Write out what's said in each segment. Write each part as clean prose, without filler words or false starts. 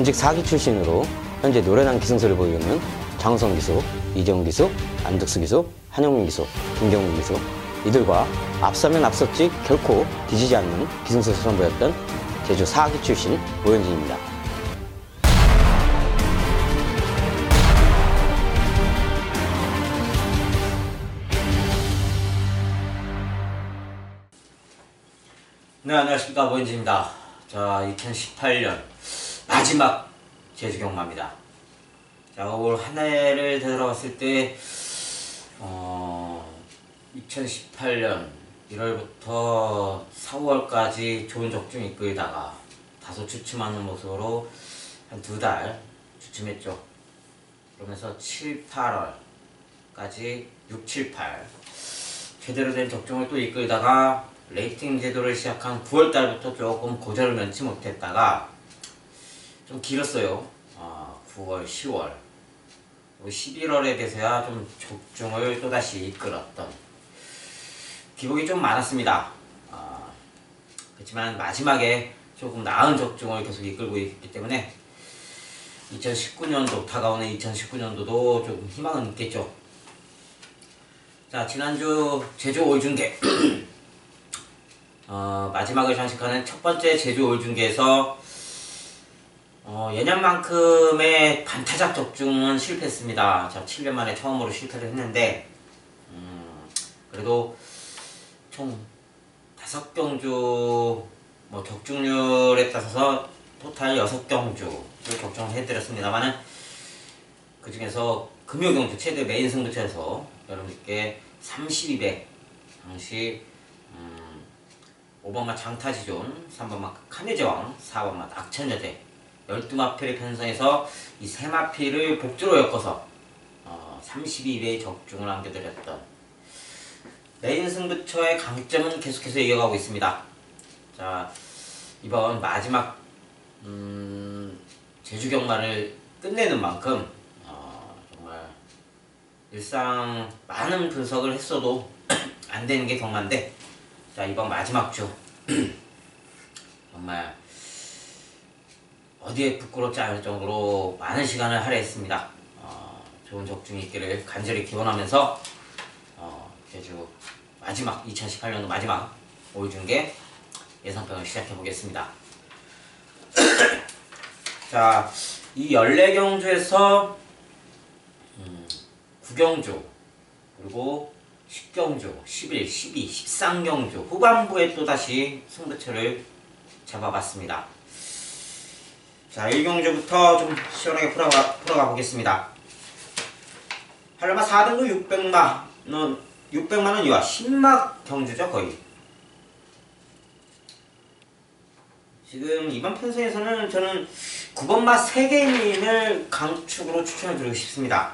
전직 4기 출신으로 현재 노련한 기승수를 보이는 장우성 기수, 이재용 기수, 안득수 기수, 한영민 기수, 김경민 기수, 이들과 앞서면 앞섰지 결코 뒤지지 않는 기승수를 선보였던 제주 4기 출신 오현진입니다. 네, 안녕하십니까, 오현진입니다. 자, 2018년 마지막 제주 경마입니다. 자, 올 한 해를 되돌아봤을 때 2018년 1월부터 4월까지 좋은 적중 이끌다가 다소 주춤하는 모습으로 한 2달 주춤했죠. 그러면서 7, 8월까지 6, 7, 8 제대로 된 적중을 또 이끌다가 레이팅 제도를 시작한 9월달부터 조금 고전을 면치 못했다가 좀 길었어요. 9월, 10월, 11월에 돼서야 좀 적중을 또다시 이끌었던 기복이 좀 많았습니다. 그렇지만 마지막에 조금 나은 적중을 계속 이끌고 있기 때문에 2019년도, 다가오는 2019년도도 조금 희망은 있겠죠. 자, 지난주 제주 올중계 마지막을 장식하는 첫 번째 제주 올중계에서 예년만큼의 반타작 적중은 실패했습니다. 자, 7년 만에 처음으로 실패를 했는데 그래도 총 5경주 적중률에 따라서 토탈 6경주를 적중해드렸습니다만은 그 중에서 금요경주 최대 메인 승부처에서 여러분들께 32배 당시 5번마 장타지존, 3번마 카네제왕, 4번마 낙천여대 12마필을 편성해서 이 3마필을 복주로 엮어서 32배의 적중을 안겨드렸던 메인 승부처의 강점은 계속해서 이어가고 있습니다. 자, 이번 마지막 제주 경마를 끝내는 만큼 정말 일상 많은 분석을 했어도 안 되는 게 경마인데, 자, 이번 마지막 주 정말 어디에 부끄럽지 않을 정도로 많은 시간을 할애했습니다. 좋은 적중이 있기를 간절히 기원하면서 제주 마지막 2018년도 마지막 올중계 예상평을 시작해 보겠습니다. 자, 이 14경주에서 9경주 그리고 10경주, 11, 12, 13경주 후반부에 또다시 승부처를 잡아봤습니다. 자, 1경주부터 좀 시원하게 풀어가 보겠습니다. 한라마 4등급 600만원 이하 10막 경주죠, 거의. 지금 이번 편성에서는 저는 9번마 3개인을 강축으로 추천해드리고 싶습니다.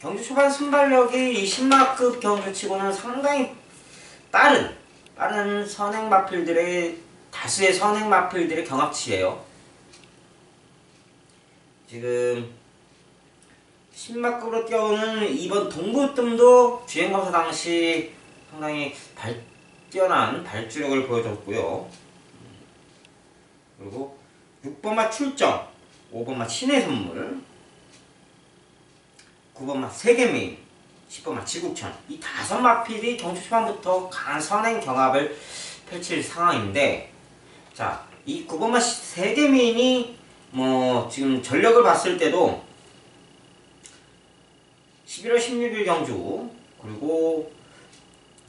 경주 초반 순발력이 이 10마급 경주치고는 상당히 빠른 선행마필들의 다수의 선행마필들의 경합치예요. 지금 10마급으로 뛰어오는 이번 동부뜸도 주행검사 당시 상당히 뛰어난 발주력을 보여줬고요. 그리고 6번마 출정, 5번마 신의 선물, 9번마 세계메인, 10번마 지국천, 이 5마필이 경주 초반부터 강한 선행 경합을 펼칠 상황인데, 자, 이 9번마 세계메인이 지금 전력을 봤을 때도 11월 16일 경주 그리고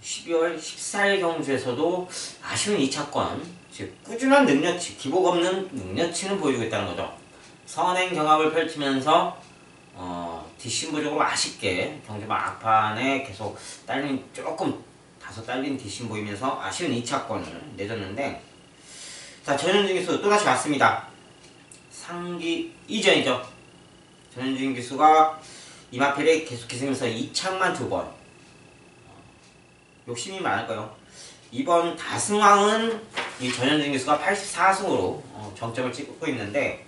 12월 14일 경주에서도 아쉬운 2차권, 즉 꾸준한 능력치, 기복 없는 능력치는 보여주고 있다는 거죠. 선행 경합을 펼치면서 뒷심보적으로 아쉽게 경주 막판에 계속 다소 딸린 뒷심 보이면서 아쉬운 2차권을 내줬는데, 자, 전현준 기수 또다시 왔습니다. 상기 이전이죠. 전현준 기수가 이마필에 계속 기승해서 2창만 2번. 욕심이 많을까요? 이번 다승왕은 이 전현준 기수가 84승으로 정점을 찍고 있는데,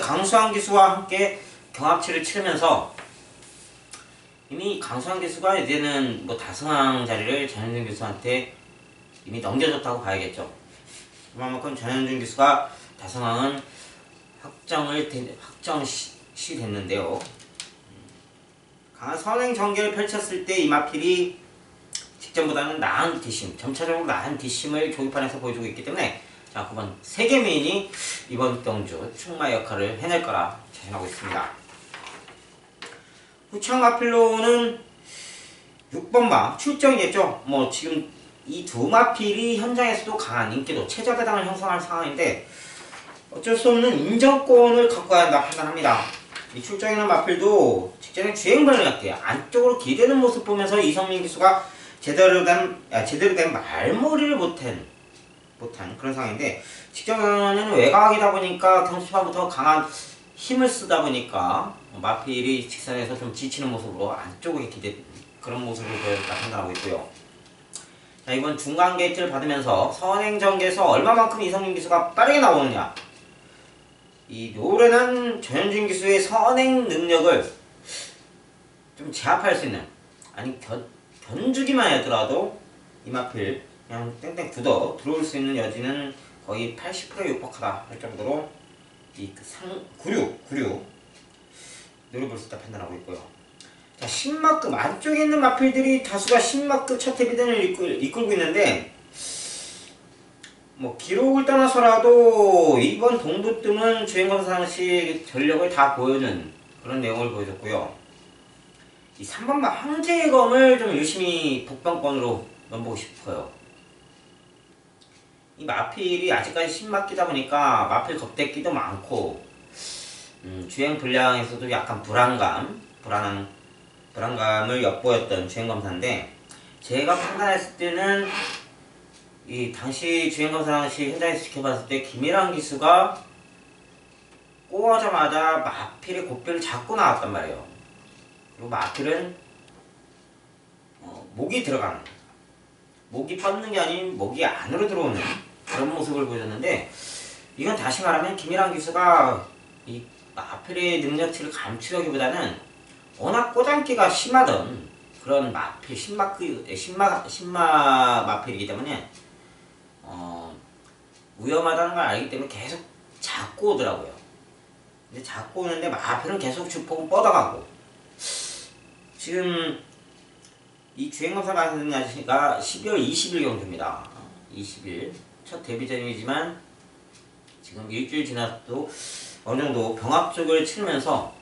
강수환 기수와 함께 경합치를 치르면서 이미 강수환 기수가 이제는 다승왕 자리를 전현준 기수한테 이미 넘겨줬다고 봐야겠죠. 그만큼 전현준 기수가 다성왕은 확정시 됐는데요. 강한 선행 전개를 펼쳤을 때 이마필이 직전보다는 나은 뒷심, 점차적으로 나은 뒷심을 조기판에서 보여주고 있기 때문에 자, 9번 세계민이 이번 경주 충마 역할을 해낼 거라 자신하고 있습니다. 후청 마필로는 6번 마 출정이겠죠. 뭐 지금 이 두 마필이 현장에서도 강한 인기도 최저배당을 형성할 상황인데 어쩔 수 없는 인정권을 갖고 가야 한다 판단합니다. 이 출정이라는 마필도 직전에 주행발을 할게요. 안쪽으로 기대는 모습 보면서 이성민 기수가 제대로 된 말머리를 못한 그런 상황인데 직전에는 외곽이다 보니까 경수판부터 강한 힘을 쓰다 보니까 마필이 직선에서 좀 지치는 모습으로 안쪽에 기대 그런 모습을 보였다 판단하고 있고요. 자, 이번 중간 게이트를 받으면서 선행 전개에서 얼마만큼 이성민 기수가 빠르게 나오느냐. 이 노련한 전현준 기수의 선행 능력을 좀 제압할 수 있는 아니 견주기만 하더라도 이마필 그냥 땡땡 굳어 들어올 수 있는 여지는 거의 80%에 육박하다 할 정도로 이 구류 노려볼 수 있다 판단하고 있고요. 자, 10마급 안쪽에 있는 마필들이 다수가 10마급 첫 데뷔전을 이끌고 있는데 뭐 기록을 떠나서라도 이번 동부뜸은 주행검사시 전력을 다 보여주는 그런 내용을 보여줬고요. 이 3번마 황제의 검을 좀 열심히 복병권으로 넘보고 싶어요. 이 마필이 아직까지 10마기다 보니까 마필 겁대기도 많고 주행 분량에서도 약간 불안감을 엿보였던 주행검사인데 제가 판단했을 때는 이 당시 주행검사 당시 현장에서 지켜봤을 때 김일환 기수가 꼬아자마자 마필의 고삐를 잡고 나왔단 말이에요. 그리고 마필은 목이 들어가는 목이 뻗는 게 아닌 목이 안으로 들어오는 그런 모습을 보여줬는데 이건 다시 말하면 김일환 기수가 이 마필의 능력치를 감추려기보다는 워낙 꼬장기가 심하던 그런 마필 신마 마필이기 때문에 위험하다는 걸 알기 때문에 계속 잡고 오더라고요. 근데 잡고 오는데 마필은 계속 주폭을 뻗어가고 지금 이 주행검사 받는 날씨가 12월 20일 경주입니다. 20일 첫 데뷔전이지만 지금 일주일 지나도 어느 정도 병합 쪽을 치르면서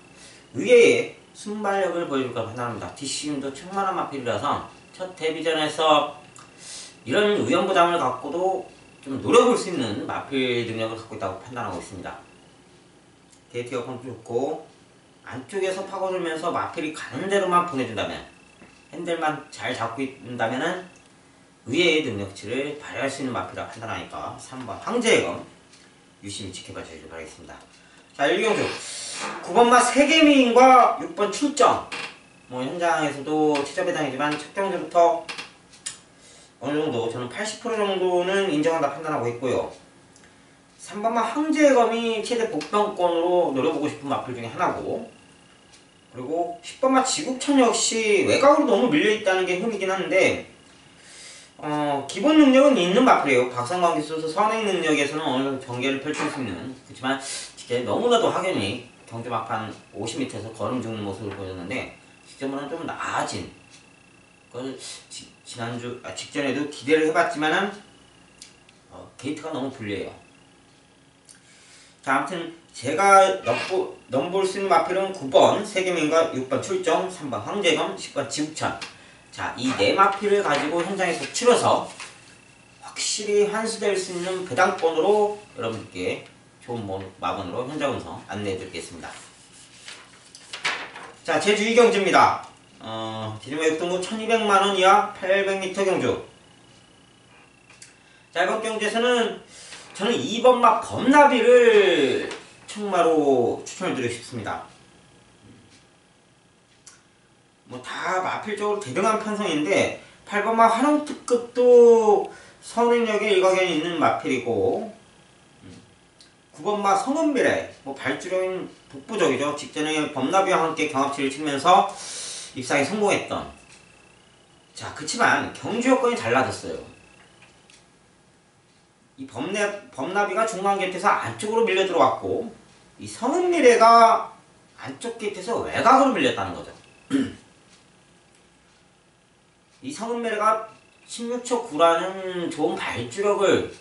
의외의 순발력을 보여줄까 판단합니다. 뒷심도 충만한 마필이라서 첫 데뷔전에서 이런 위험부담을 갖고도 좀 노려볼 수 있는 마필 능력을 갖고 있다고 판단하고 있습니다. 게이트 여건도 좋고 안쪽에서 파고들면서 마필이 가는 대로만 보내준다면 핸들만 잘 잡고 있다면 의외의 능력치를 발휘할 수 있는 마필이라 판단하니까 3번 황제의 검 유심히 지켜봐 주시길 바라겠습니다. 자, 1경주 9번마 세계미인과 6번 출정 뭐 현장에서도 최저배당이지만 첫 경주부터 어느정도 저는 80% 정도는 인정한다 판단하고 있고요. 3번마 황제의 검이 최대 복병권으로 노려보고 싶은 마필 중에 하나고 그리고 10번마 지국천 역시 외곽으로 너무 밀려있다는 게 흠이긴 한데 기본 능력은 있는 마필이에요. 박성광 기수 선행 능력에서는 어느 정도 경계를 펼칠 수 있는 그렇지만 진짜 너무나도 확연히 경주 막판 50m에서 걸음 죽는 모습을 보였는데 직전보다는 좀 나아진 그걸 직전에도 기대를 해봤지만은 게이트가 너무 불리해요. 자, 아무튼 제가 넘볼 수 있는 마필은 9번 세계민과 6번 출정, 3번 황제검, 10번 지국천. 자, 이 네 마필을 가지고 현장에서 치러서 확실히 환수될 수 있는 배당권으로 여러분께 좋은 마번으로 현장 운송 안내해 드리겠습니다. 자, 제주 2경주입니다. 지름의 육등급 1200만원 이하 800m 경주. 자, 이번 경주에서는 저는 2번마 범나비를 청마로 추천을 드리고 싶습니다. 뭐 다 마필적으로 대등한 편성인데 8번마 화룡특급도 선행력에 일각에 있는 마필이고 9번마 성은미래 뭐 발주력인 독보적이죠. 직전에 범나비와 함께 경합치를 치면서 입상에 성공했던 자, 그치만 경주 여건이 달라졌어요. 이 범나비가 중간 게이트에서 안쪽으로 밀려 들어왔고 이 성은미래가 안쪽 게이트에서 외곽으로 밀렸다는 거죠. 이 성은미래가 16초 9라는 좋은 발주력을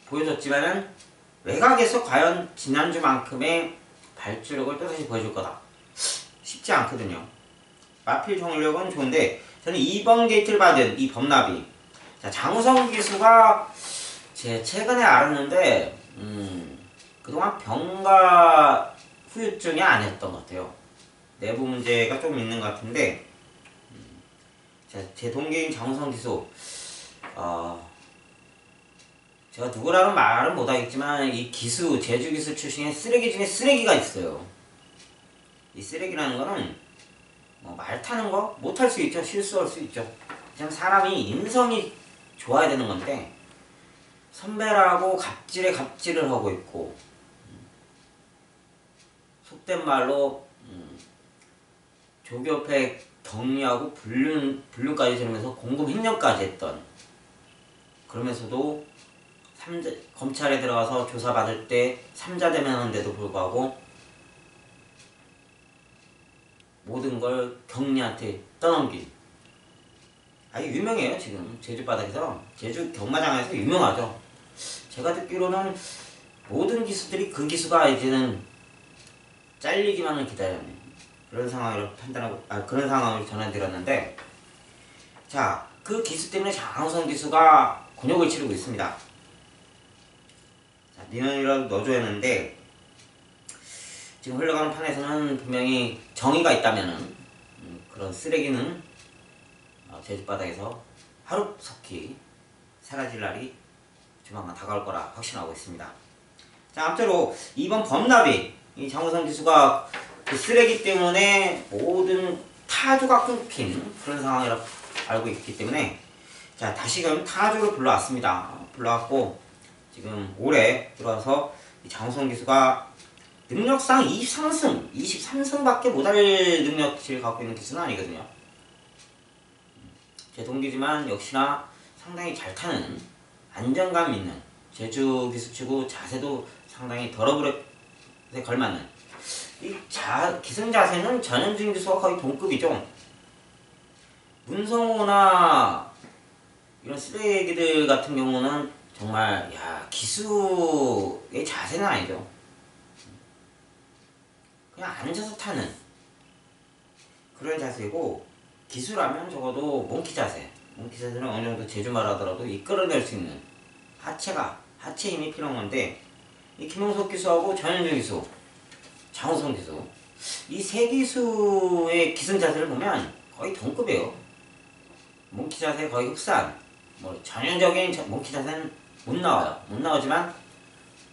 보여줬지만은 외곽에서 과연 지난주만큼의 발주력을 또다시 보여줄 거다. 쉽지 않거든요. 마필 정력은 좋은데 저는 2번 게이트를 받은 이 범나비. 자, 장우성 기수가 제가 최근에 알았는데 그동안 병가 후유증이 아니었던 것 같아요. 내부 문제가 좀 있는 것 같은데 제 동기인 장우성 기수 제가 누구라는 말은 못하겠지만 이 기수, 제주 기수 출신의 쓰레기 중에 쓰레기가 있어요. 이 쓰레기라는 거는 뭐 말 타는 거 못할 수 있죠. 실수할 수 있죠. 그냥 사람이 인성이 좋아야 되는 건데 선배라고 갑질에 갑질을 하고 있고 속된 말로 조교패 격리하고 불륜까지 지르면서 공금 횡령까지 했던, 그러면서도 검찰에 들어가서 조사받을 때 삼자대면 하는데도 불구하고 모든 걸 격리한테 떠넘긴. 아주 유명해요. 지금 제주 바닥에서, 제주 경마장에서 유명하죠. 제가 듣기로는 모든 기수들이 그 기수가 이제는 잘리기만을 기다리는 그런 상황으로 그런 상황을 전해드렸는데, 자, 그 기수 때문에 장우성 기수가 곤욕을 치르고 있습니다. 자, 민원이라도 넣어줘야 했는데 지금 흘러가는 판에서는 분명히 정의가 있다면은 그런 쓰레기는 제주 바닥에서 하루속히 사라질 날이 조만간 다가올 거라 확신하고 있습니다. 자, 아무쪼록 이번 범나비, 이 장우성 기수가 그 쓰레기 때문에 모든 타주가 끊긴 그런 상황이라고 알고 있기 때문에, 자, 다시금 타주를 불러왔습니다. 불러왔고 지금 올해 들어와서 이 장우성 기수가 능력상 23승밖에 못할 능력치를 갖고 있는 기수는 아니거든요. 제 동기지만 역시나 상당히 잘 타는, 안정감 있는, 제주 기수치고 자세도 상당히 더러블에 걸맞는 이 기승 자세는 전현준 기수와 거의 동급이죠. 문성호나 이런 쓰레기들 같은 경우는 정말 기수의 자세는 아니죠. 그냥 앉아서 타는 그런 자세고, 기수라면 적어도 몽키 자세는 어느 정도 제주말 하더라도 이끌어낼 수 있는 하체 힘이 필요한 건데, 이 김용석 기수하고 전현준 기수, 장우성 기수, 이 세 기수의 기승 자세를 보면 거의 동급이에요. 몽키 자세 거의 흡사한, 뭐 전형적인 몽키 자세는 못 나오지만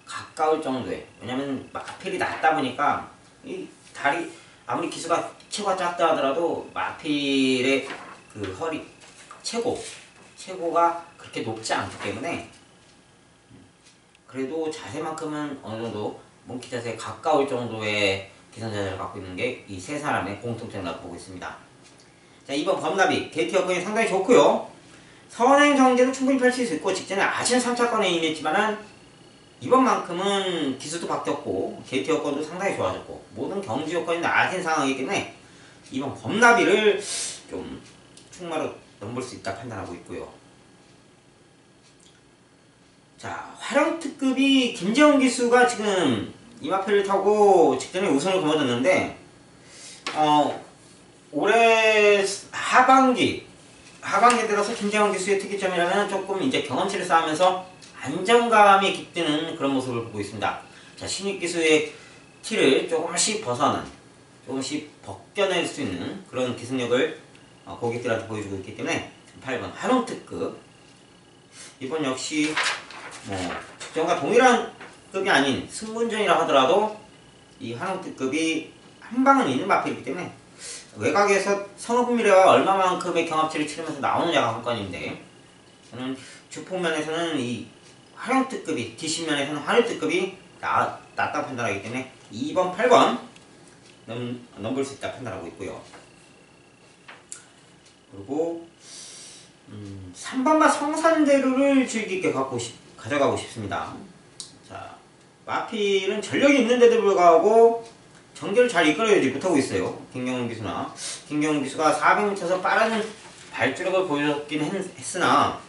가까울 정도의, 왜냐면 마필이 낮다 보니까 이 다리, 아무리 기수가 체구가 작다 하더라도 마필의 그 허리 체고가 그렇게 높지 않기 때문에 그래도 자세만큼은 어느 정도 몽키 자세에 가까울 정도의 기선 자세를 갖고 있는 게 이 세 사람의 공통점이라고 보고 있습니다. 자, 이번 범나비 게이트 여건이 상당히 좋고요. 선행 정제는 충분히 펼칠 수 있고 직전에 아시안 3차권에 임했지만은 이번만큼은 기수도 바뀌었고 게이트 여건도 상당히 좋아졌고 모든 경지 여건이 나아진 상황이기 때문에 이번 범나비를 좀 충마로 넘볼 수 있다 판단하고 있고요. 자, 활용특급이 김재훈 기수가 지금 이마표를 타고 직전에 우승을 거머쥐었는데 올해 하반기 들어서 김재훈 기수의 특이점이라면 조금 이제 경험치를 쌓으면서 안정감이 깃드는 그런 모습을 보고 있습니다. 자, 신입 기수의 티를 조금씩 벗겨낼 수 있는 그런 기승력을 고객들한테 보여주고 있기 때문에 8번 한홍특급, 이번 역시 뭐 특정과 동일한 급이 아닌 승문전이라 하더라도 이 한홍특급이 한 방은 있는 마필이기 때문에 외곽에서 성업미래와 얼마만큼의 경합치를 치르면서 나오느냐가 관건인데, 저는 주폭면에서는 이 활용특급이, 뒷심면에서는 활용특급이 낫다 판단하기 때문에 2번, 8번 넘볼 수 있다 판단하고 있고요. 그리고 3번만 성산대로를 즐기게 갖고 가져가고 싶습니다. 자, 마필은 전력이 있는데도 불구하고 전개를 잘 이끌어내지 못하고 있어요. 김경훈 기수나. 김경훈 기수가 400m 서 빠른 발주력을 보여줬긴 했으나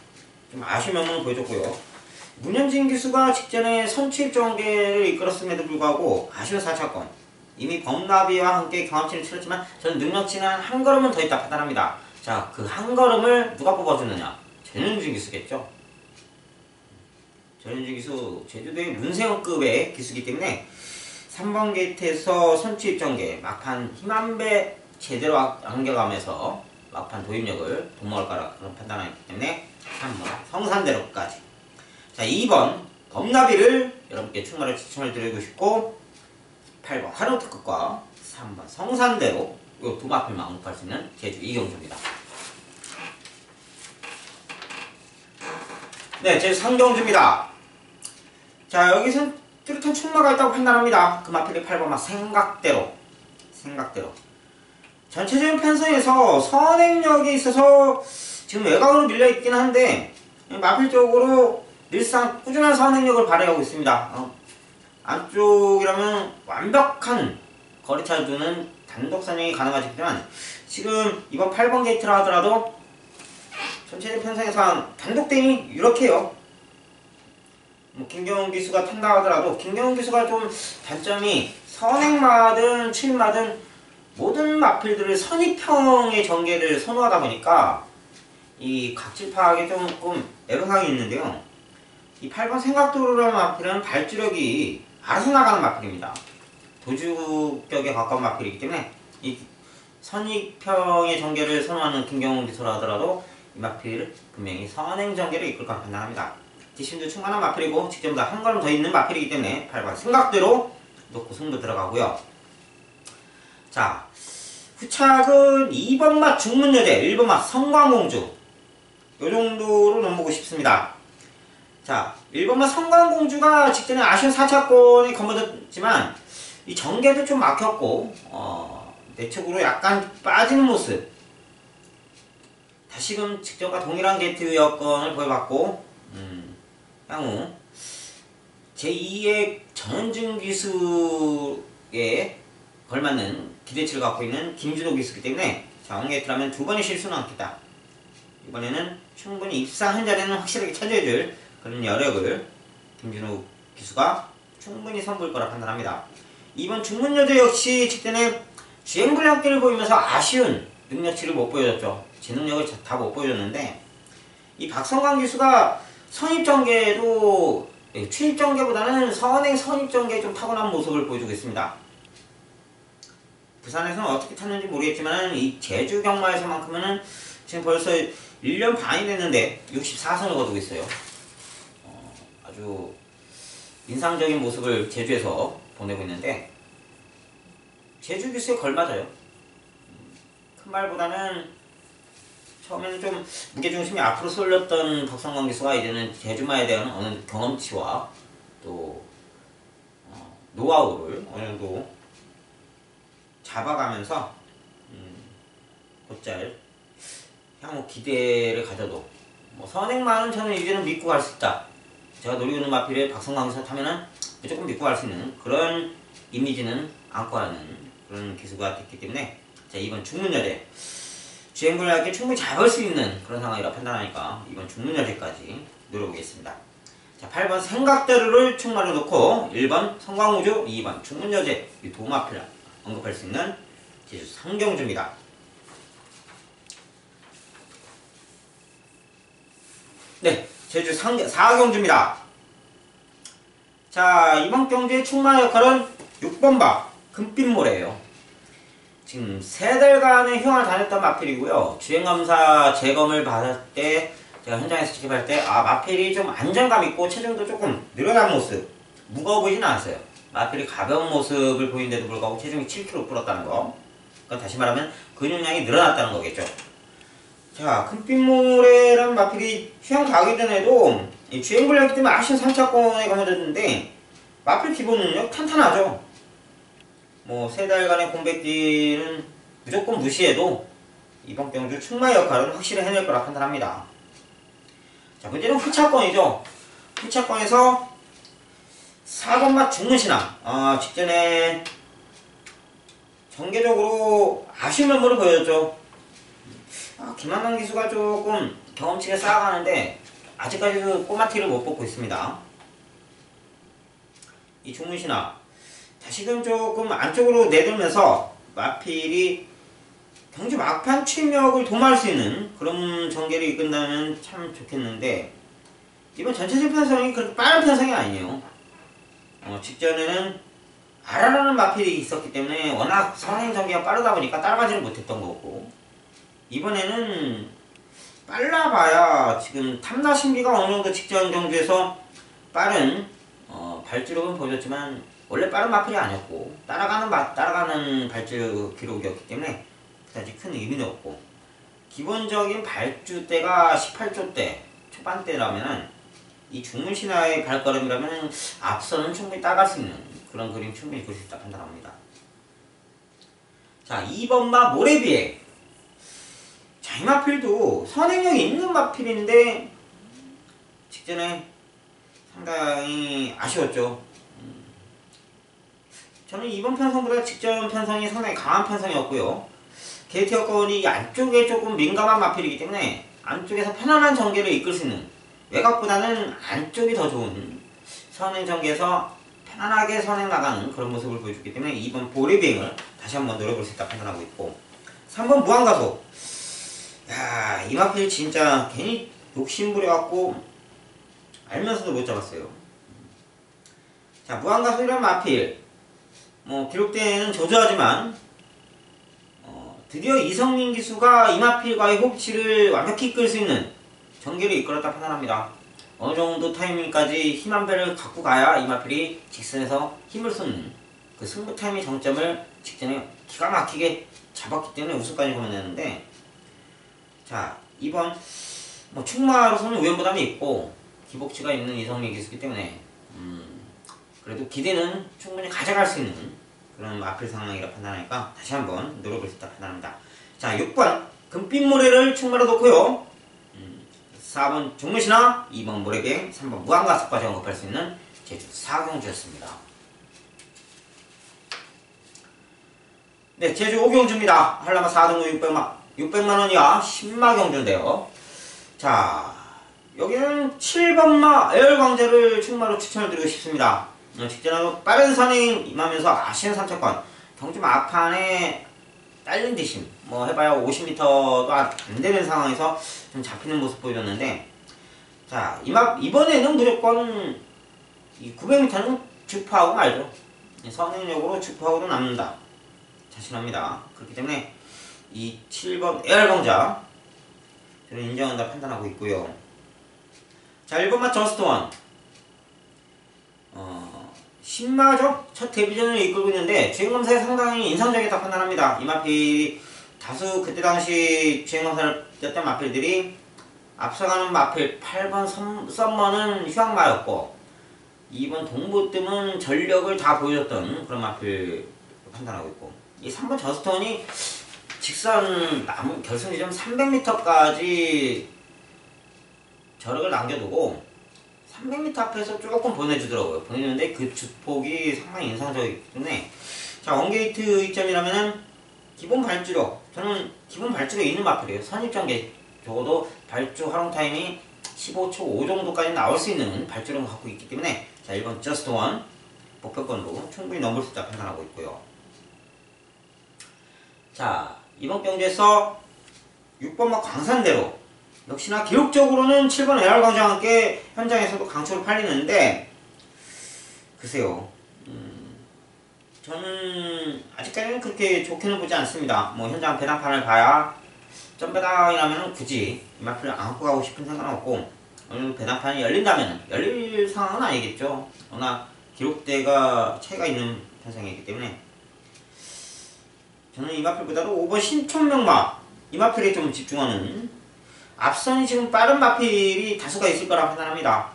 좀 아쉬운 면모는 보여줬고요. 문현진 기수가 직전에 선취입 전개를 이끌었음에도 불구하고 아쉬운 4차권. 이미 범나비와 함께 경합치를 치렀지만 저는 능력치는 한 걸음은 더 있다 판단합니다. 자, 그 한 걸음을 누가 뽑아주느냐? 전현준 기수겠죠. 전현준 기수 제주도의 문세영급의 기수이기 때문에 3번 게이트에서 선취입 전개 막판 힘 한 배 제대로 안겨가면서 막판 도입력을 도모할 거라 그런 판단하기 때문에 3번 성산대로까지. 자, 2번 범나비를 여러분께 출마를 추천을 드리고 싶고 8번 한옥특급과 3번 성산대로 이 두 마필만 언급할 수 있는 제주 이경주입니다. 네, 제주 상경주입니다. 자, 여기서 뚜렷한 출마가 있다고 판단합니다. 그 마필이 8번 생각대로. 전체적인 편성에서 선행력이 있어서 지금 외곽으로 밀려있긴 한데 마필 쪽으로 늘상 꾸준한 선행력을 발휘하고 있습니다. 안쪽이라면 완벽한 거리차를 두는 단독 선행이 가능하지만 지금 이번 8번 게이트라 하더라도 전체적인 편성에서 단독 대응이 유력해요. 김경훈 기수가 탄다 하더라도 김경훈 기수가 좀 단점이 선행마든 추임마든 모든 마필들을 선입형의 전개를 선호하다 보니까 이 각질 파악에 조금 애로사항이 있는데요. 이 8번 생각도로라는 마필은 발주력이 알아서 나가는 마필입니다. 도주격에 가까운 마필이기 때문에 이 선입형의 전개를 선호하는 김경훈 기수라 하더라도 이 마필을 분명히 선행 전개를 이끌 까 판단합니다. 뒷심도 충만한 마필이고 직전보다 한 걸음 더 있는 마필이기 때문에 8번 생각대로 놓고 승부 들어가고요. 자, 후착은 2번 맛 중문여대, 1번 맛 성광공주 요 정도로 넘보고 싶습니다. 자, 1번 맛 성광공주가 직전에 아쉬운 4차권이 건너졌지만 이 전개도 좀 막혔고 내측으로 약간 빠지는 모습. 다시금 직전과 동일한 게이트 여건을 보여봤고 향후 제2의 전현준 기수에 걸맞는 기대치를 갖고 있는 김준호 기수이기 때문에 자, 원게이트라면 두 번의 실수는 않겠다. 이번에는 충분히 입상한 자리는 확실하게 차지해줄 그런 여력을 김준호 기수가 충분히 선보일 거라 판단합니다. 이번 중문여대 역시 직전에 주행불량기를 보이면서 아쉬운 능력치를 못 보여줬죠. 제 능력을 다 못 보여줬는데 이 박성광 기수가 선입전개도 추입전개보다는 선행 선입전개에 좀 타고난 모습을 보여주고 있습니다. 부산에서는 어떻게 탔는지 모르겠지만 이 제주 경마에서만큼은 지금 벌써 1년 반이 됐는데 64선을 거두고 있어요. 아주 인상적인 모습을 제주에서 보내고 있는데 제주 기수에 걸맞아요. 큰 말보다는 처음에는 좀 무게중심이 앞으로 쏠렸던 박성광 기수가 이제는 제주마에 대한 어느 경험치와 또 노하우를 어느 정도 잡아가면서 곧잘 향후 기대를 가져도 뭐 선행만은 저는 이제는 믿고 갈 수 있다. 제가 노리고 있는 마필에 박성광 기수 타면은 무조건 믿고 갈 수 있는 그런 이미지는 안고 가는 그런 기수가 됐기 때문에 자, 이번 중문여대 주행불량기 충분히 잡을 수 있는 그런 상황이라 판단하니까 이번 중문여대까지 노려보겠습니다. 자, 8번 생각대로를 충만해 놓고 1번 성광우주, 2번 중문여대 이 두 마필 언급할 수 있는 제주 상경주입니다. 네, 제주 사경주입니다. 자, 이번 경주의 충만 역할은 6번 바 금빛모래예요. 지금 3달간의 휴양을 다녔던 마필이고요. 주행검사 재검을 받을 때 제가 현장에서 지켜볼 때 마필이 좀 안정감 있고 체중도 조금 늘어난 모습, 무거워 보이진 않았어요. 마필이 가벼운 모습을 보이는데도 불구하고 체중이 7kg 불었다는 거. 그건 다시 말하면 근육량이 늘어났다는 거겠죠. 자, 금빛모래라는 마필이 휴양 가기 전에도 주행불량기 때문에 아쉬운 3차권에 거머졌는데 마필 기본 능력 탄탄하죠. 뭐 3달간의 공백기는 무조건 무시해도 이번 경주 충마 역할은 확실히 해낼 거라 판단합니다. 자, 문제는 후차권이죠. 피차권에서 4번마 중문신화 직전에 전개적으로 아쉬운 면모를 보여줬죠. 김한남 기수가 조금 경험치가 쌓아가는데 아직까지도 꼬마티를 못 뽑고 있습니다. 이 중문신화 다시금 조금 안쪽으로 내돌면서 마필이 경주 막판 출력을 도모할 수 있는 그런 전개를 이끈다면 참 좋겠는데 이번 전체적 편성이 그렇게 빠른 편성이 아니에요. 직전에는 아라라는 마필이 있었기 때문에 워낙 선행 전개가 빠르다 보니까 따라가지를 못했던 거고 이번에는 빨라봐야 지금 탐나 신비가 어느 정도 직전 경주에서 빠른 발주력은 보여줬지만 원래 빠른 마필이 아니었고 따라가는 발주 기록이었기 때문에 그다지 큰 의미는 없고 기본적인 발주 때가 18조 대 초반대라면은 이 중문신화의 발걸음이라면 앞서는 충분히 따갈 수 있는 그런 그림 충분히 그릴 수 있다 판단합니다. 자, 2번마 모래비에. 자, 이 마필도 선행력이 있는 마필인데 직전에 상당히 아쉬웠죠. 저는 이번 편성보다 직전 편성이 상당히 강한 편성이었고요. 게이트 여건이 안쪽에 조금 민감한 마필이기 때문에 안쪽에서 편안한 전개를 이끌 수 있는 외곽보다는 안쪽이 더 좋은 선행 전개에서 편안하게 선행 나가는 그런 모습을 보여줬기 때문에 2번 보리비행을 다시 한번 노려볼 수 있다 판단하고 있고 3번 무한가속. 야, 이 마필 진짜 괜히 욕심부려갖고 알면서도 못 잡았어요. 자, 무한가속이라는 마필 기록대에는 저조하지만 드디어 이성민 기수가 이 마필과의 호흡치를 완벽히 이끌 수 있는 전개를 이끌었다 판단합니다. 어느 정도 타이밍까지 힘 한 배를 갖고 가야 이 마필이 직선에서 힘을 쏟는 그 승부 타이밍 정점을 직전에 기가 막히게 잡았기 때문에 우승까지 보면 되는데 자, 이번 충마로서는 우연부담이 있고 기복치가 있는 이성민 기수이기 때문에 그래도 기대는 충분히 가져갈 수 있는 그런 마필 상황이라 판단하니까 다시 한번 노려볼 수 있다 판단합니다. 자, 6번 금빛 모래를 충마로 놓고요. 4번 종문신화, 2번 모래비행, 3번 무한가속까지 언급할 수 있는 제주 4경주였습니다. 네, 제주 5경주입니다. 한라마 4등급 600만원이야 10마 경주인데요. 자, 여기는 7번마 에어광자를 충마로 추천을 드리고 싶습니다. 직전으로 빠른 선행 임하면서 아쉬운 3차권 경주 막판에 딸린 뒷심 해봐야 50m도 안 되는 상황에서 좀 잡히는 모습 보여줬는데 자, 이번에는 무조건 이 900m는 주파하고 말죠. 선행력으로 주파하고도 남는다 자신합니다. 그렇기 때문에 이 7번 에어광자 저는 인정한다 판단하고 있고요. 자, 1번마 저스트원 10마죠? 첫 데뷔전을 이끌고 있는데 주행검사에 상당히 인상적이었다 판단합니다. 이 마필이 다수 그때 당시 주행검사를 뛰었던 마필들이 앞서가는 마필 8번 썸머는 휴학마였고 2번 동부뜸은 전력을 다 보여줬던 그런 마필 판단하고 있고 이 3번 저스톤이 직선 결승 지점 300m까지 저력을 남겨두고 300m 앞에서 조금 보내주더라고요. 보내주는데 그 주폭이 상당히 인상적이기 때문에 자, 원게이트 이점이라면은 기본 발주력 저는 기본 발주력이 있는 마필이에요. 선입전개 적어도 발주 활용 타임이 15초 5 정도까지 나올 수 있는 발주력을 갖고 있기 때문에 자, 1번 저스트 원 목표권으로 충분히 넘을 수 있다 판단하고 있고요. 자, 이번 경주에서 6번마 광산대로 역시나 기록적으로는 7번 에어광자와 함께 현장에서도 강초로 팔리는데 글쎄요, 저는 아직까지는 그렇게 좋게는 보지 않습니다. 현장 배당판을 봐야 점배당이라면 굳이 이 마필을 안고 가고 싶은 생각은 없고 어느 정도 배당판이 열린다면 열릴 상황은 아니겠죠. 워낙 기록대가 차이가 있는 편성이기 때문에 저는 이 마필보다도 5번 신촌명마 이 마필에 좀 집중하는 앞선이 지금 빠른 마필이 다수가 있을 거라 판단합니다.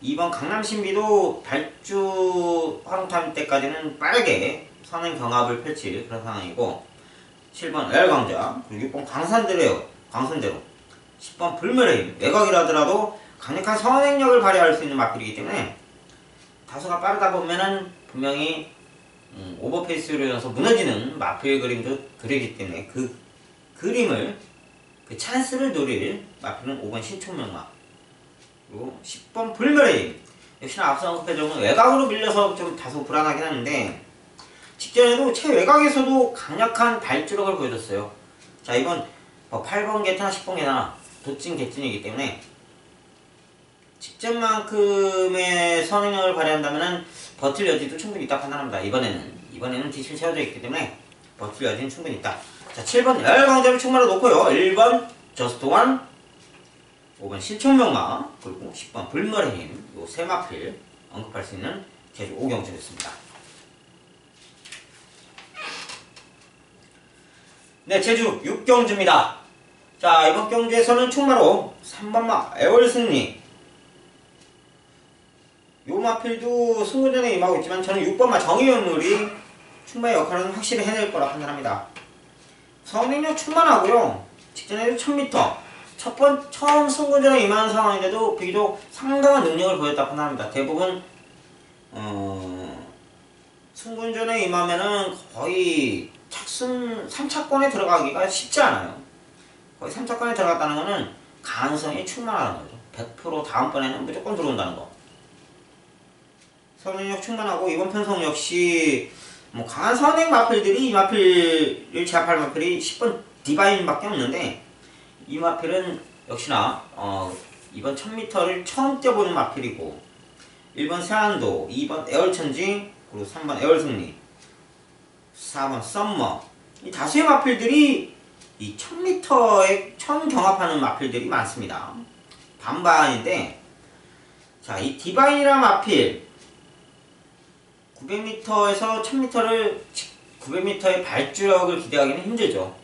2번 강남신비도 발주 활용타임 때까지는 빠르게 선행 경합을 펼칠 그런 상황이고 7번 에어광자 그리고 6번 광산대로 10번 불멸의 외곽이라 하더라도 강력한 선행력을 발휘할 수 있는 마필이기 때문에 다소가 빠르다 보면은 분명히 오버페이스로 인해서 무너지는 마필 그림도 그리기 때문에 그 그림을 그 찬스를 노릴 마필은 5번 신총명마 그리고 10번 불멸의 힘. 역시나 앞서 언급해준 외곽으로 밀려서 좀 다소 불안하긴 하는데 직전에도 최외곽에서도 강력한 발주력을 보여줬어요. 자, 이번 8번 개타나 10번 개타나 도찐 개찐이기 때문에 직전만큼의 선행력을 발휘한다면 버틸 여지도 충분히 있다 판단합니다. 이번에는 뒤실 채워져 있기 때문에 버틸 여지는 충분히 있다. 자, 7번 열광점을 충마로 놓고요. 1번 저스트 원, 5번 실총명마, 그리고 10번 불멸의 힘, 요 세 마필 언급할 수 있는 제주 5경주였습니다. 네, 제주 6경주입니다. 자, 이번 경주에서는 충마로 3번마 애월승리. 요 마필도 승부전에 임하고 있지만 저는 6번마 정의연물이 충마의 역할은 확실히 해낼 거라 판단합니다. 선행력 충만하고요. 직전에도 1000m. 처음 승부전에 임하는 상황인데도 비교적 상당한 능력을 보였다 판단합니다. 대부분 승부전에 임하면은 거의 착순 3차권에 들어가기가 쉽지 않아요. 거의 3차권에 들어갔다는 거는 가능성이 충만하다는 거죠. 100% 다음번에는 무조건 들어온다는 거. 선행력 충만하고 이번 편성 역시 강한 선행 마필들이 이 마필을 제압할 마필이 10번 디바인밖에 없는데 이 마필은 역시나 이번 1000m를 처음 뛰어보는 마필이고 1번 세안도, 2번 에얼천지, 그리고 3번 에얼승리, 4번 썸머. 이 다수의 마필들이 이 1000m에 처음 경합하는 마필들이 많습니다. 반반인데 자, 이 디바인이라는 마필 900m에서 1000m를 900m의 발주력을 기대하기는 힘들죠.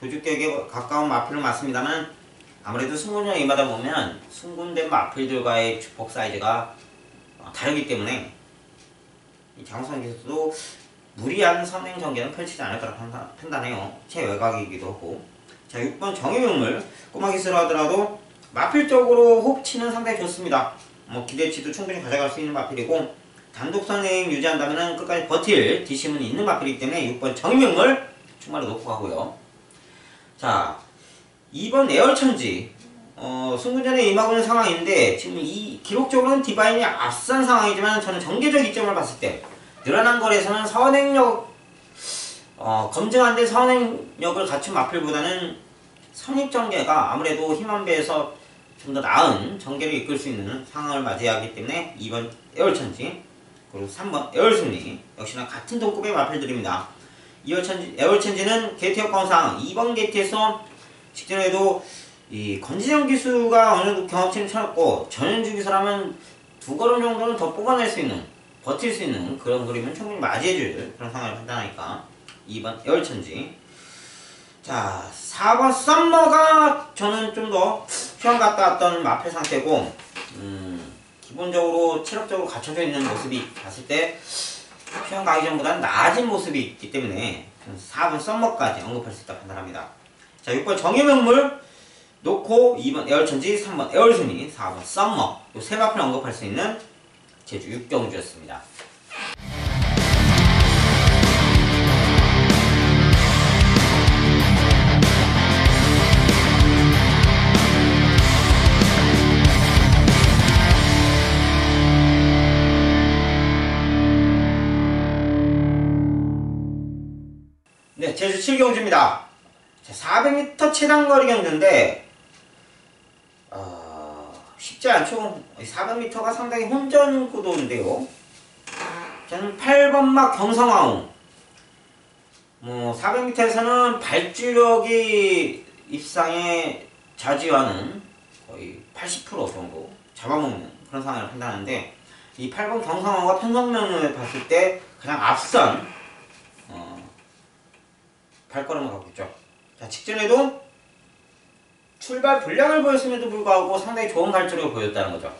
도주격에 가까운 마필은 맞습니다만 아무래도 승군전에 임하다 보면 승군된 마필들과의 주폭 사이즈가 다르기 때문에 이 장우선 기수도 무리한 선행 전개는 펼치지 않을 거라 판단해요. 최외곽이기도 하고. 자, 6번 정의명물 꼬마 기수로 하더라도 마필적으로 호흡치는 상당히 좋습니다. 기대치도 충분히 가져갈 수 있는 마필이고 단독 선행 유지한다면 끝까지 버틸 뒷심은 있는 마필이기 때문에 6번 정의명물 충마로 놓고 가고요. 자, 2번 에어천지 승부전에 임하고 있는 상황인데 지금 이 기록적으로는 디바인이 앞선 상황이지만 저는 전개적 이점을 봤을 때 늘어난 거리에서는 선행력 검증 안 된 선행력을 갖춘 마필보다는 선입 전개가 아무래도 힘한배에서 좀 더 나은 전개를 이끌 수 있는 상황을 맞이하기 때문에 2번 에어천지 그리고 3번 에어승리 역시나 같은 동급의 마필들입니다. 에어천지는 게이트 역광상 2번 게이트에서 직전에도 이 건진영 기수가 어느 정도 경합치를 쳐놨고 전현주 기수라면 2걸음 정도는 더 뽑아낼 수 있는 버틸 수 있는 그런 그림은 충분히 맞이해줄 그런 상황을 판단하니까 2번 에어천지. 자, 4번 썸머가 저는 좀 더 휴양 갔다 왔던 마필 상태고 기본적으로 체력적으로 갖춰져 있는 모습이 봤을 때 휴양 가기 전보다는 나아진 모습이 있기 때문에 4번 썸머까지 언급할 수 있다 판단합니다. 자, 6번 정의명물 놓고 2번 에어천지, 3번 에어승리, 4번 썸머 요 세 마필 언급할 수 있는 제주 6경주였습니다. 네, 제주 7경주입니다. 400m 최단거리 경주인데 쉽지 않죠. 400m가 상당히 혼전 구도인데요. 저는 8번막 경성아웅 400m에서는 발주력이 입상에 좌지우하는 거의 80% 정도 잡아먹는 그런 상황을 판단하는데 이 8번 경성아웅과 편성면을 봤을 때 가장 앞선 발걸음을 갖고 있죠. 자, 직전에도 출발 불량을 보였음에도 불구하고 상당히 좋은 발주력을 보였다는 거죠.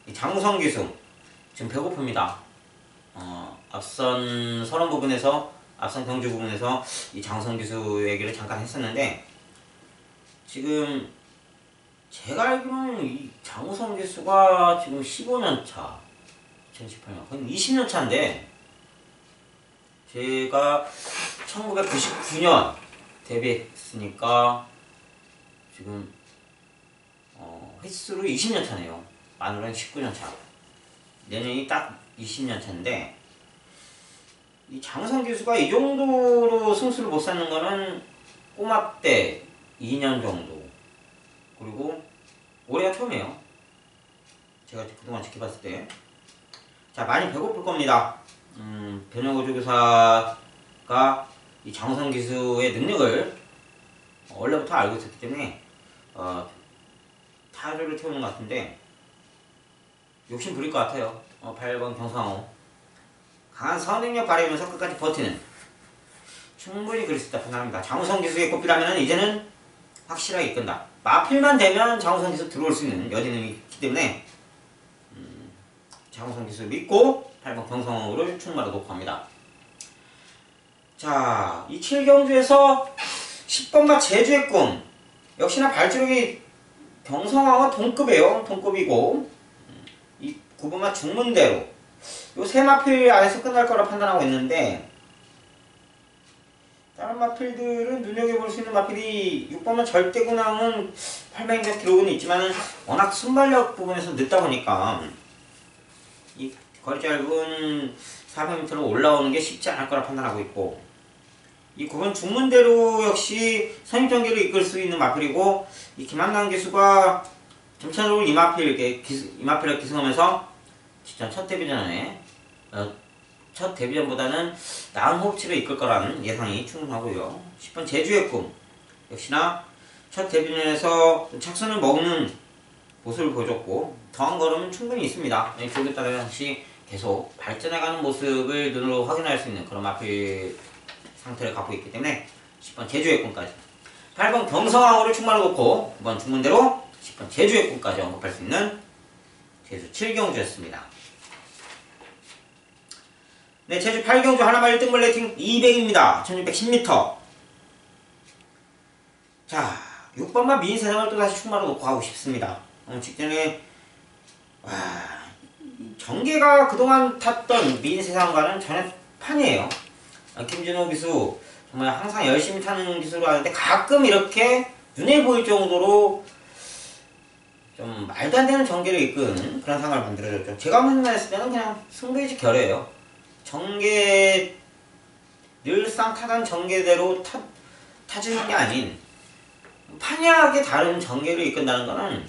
이 장우성 기수 지금 배고픕니다. 앞선 서론 부분에서 앞선 경주 부분에서 이 장우성 기수 얘기를 잠깐 했었는데 지금 제가 알기로는 이 장우성 기수가 지금 15년 차, 2018년 거의 20년 차인데 제가 1999년 데뷔했으니까 지금 횟수로 20년 차네요. 만으로는 19년 차. 내년이 딱 20년 차인데 이 장우성 기수가 이 정도로 승수를 못 쌓는 거는 꼬마 때 2년 정도, 그리고 올해가 처음이에요. 제가 그동안 지켜봤을 때. 자, 많이 배고플 겁니다. 변형구 조교사가 이 장우성 기수의 능력을 원래부터 알고 있었기 때문에 타조를 태우는 것 같은데 욕심 부릴 것 같아요. 8번 경상호. 강한 선행력 발휘하면서 끝까지 버티는, 충분히 그럴 수 있다 판단합니다. 장우성 기수의 꽃비라면 이제는 확실하게 이끈다. 마필만 되면 장우성 기수 들어올 수 있는 여지는 있기 때문에 장우성 기수 믿고 8번 경상호를 충마로 놓고 합니다. 자, 이 7경주에서 10번마 제주의 꿈. 역시나 발주력이 경성하와 동급이에요. 동급이고 이 9번마 중문대로 요 세 마필 안에서 끝날 거라 판단하고 있는데 다른 마필들은 눈여겨볼 수 있는 마필이 6번마 절대군왕은 800m 기록은 있지만 워낙 순발력 부분에서 늦다 보니까 이 거리 짧은 400m로 올라오는 게 쉽지 않을 거라 판단하고 있고, 이 9번 중문대로 역시 선입전개를 이끌 수 있는 마필이고, 이 김한남 기수가 점차적으로 이 마필을 기승하면서 직전 첫 데뷔전보다는 나은 호흡치를 이끌 거라는 예상이 충분하고요. 10번 제주의 꿈 역시나 첫 데뷔전에서 착선을 먹는 모습을 보여줬고 더한 걸음은 충분히 있습니다. 조교 따라서 계속 발전해가는 모습을 눈으로 확인할 수 있는 그런 마필 상태를 갖고 있기 때문에 10번 제주의 꿈까지, 8번 경성왕호를 충만을 놓고 9번 중문대로 10번 제주의 꿈까지 언급할 수 있는 제주 7경주였습니다. 네, 제주 8경주 하나만 1등벌 레이팅 200입니다. 1610m. 자, 6번만 미인세상을 또다시 충마로 놓고 가고 싶습니다. 직전에 전개가 그동안 탔던 미인세상과는 전혀 판이에요. 김준호 기수 정말 항상 열심히 타는 기수로 하는데 가끔 이렇게 눈에 보일 정도로 좀 말도 안 되는 전개를 이끄는 그런 상황을 만들어줬죠. 제가 만났을 때는 그냥 승부의식 결이에요. 전개, 늘상 타던 전개대로 타주는 게 아닌 판이하게 다른 전개를 이끈다는 거는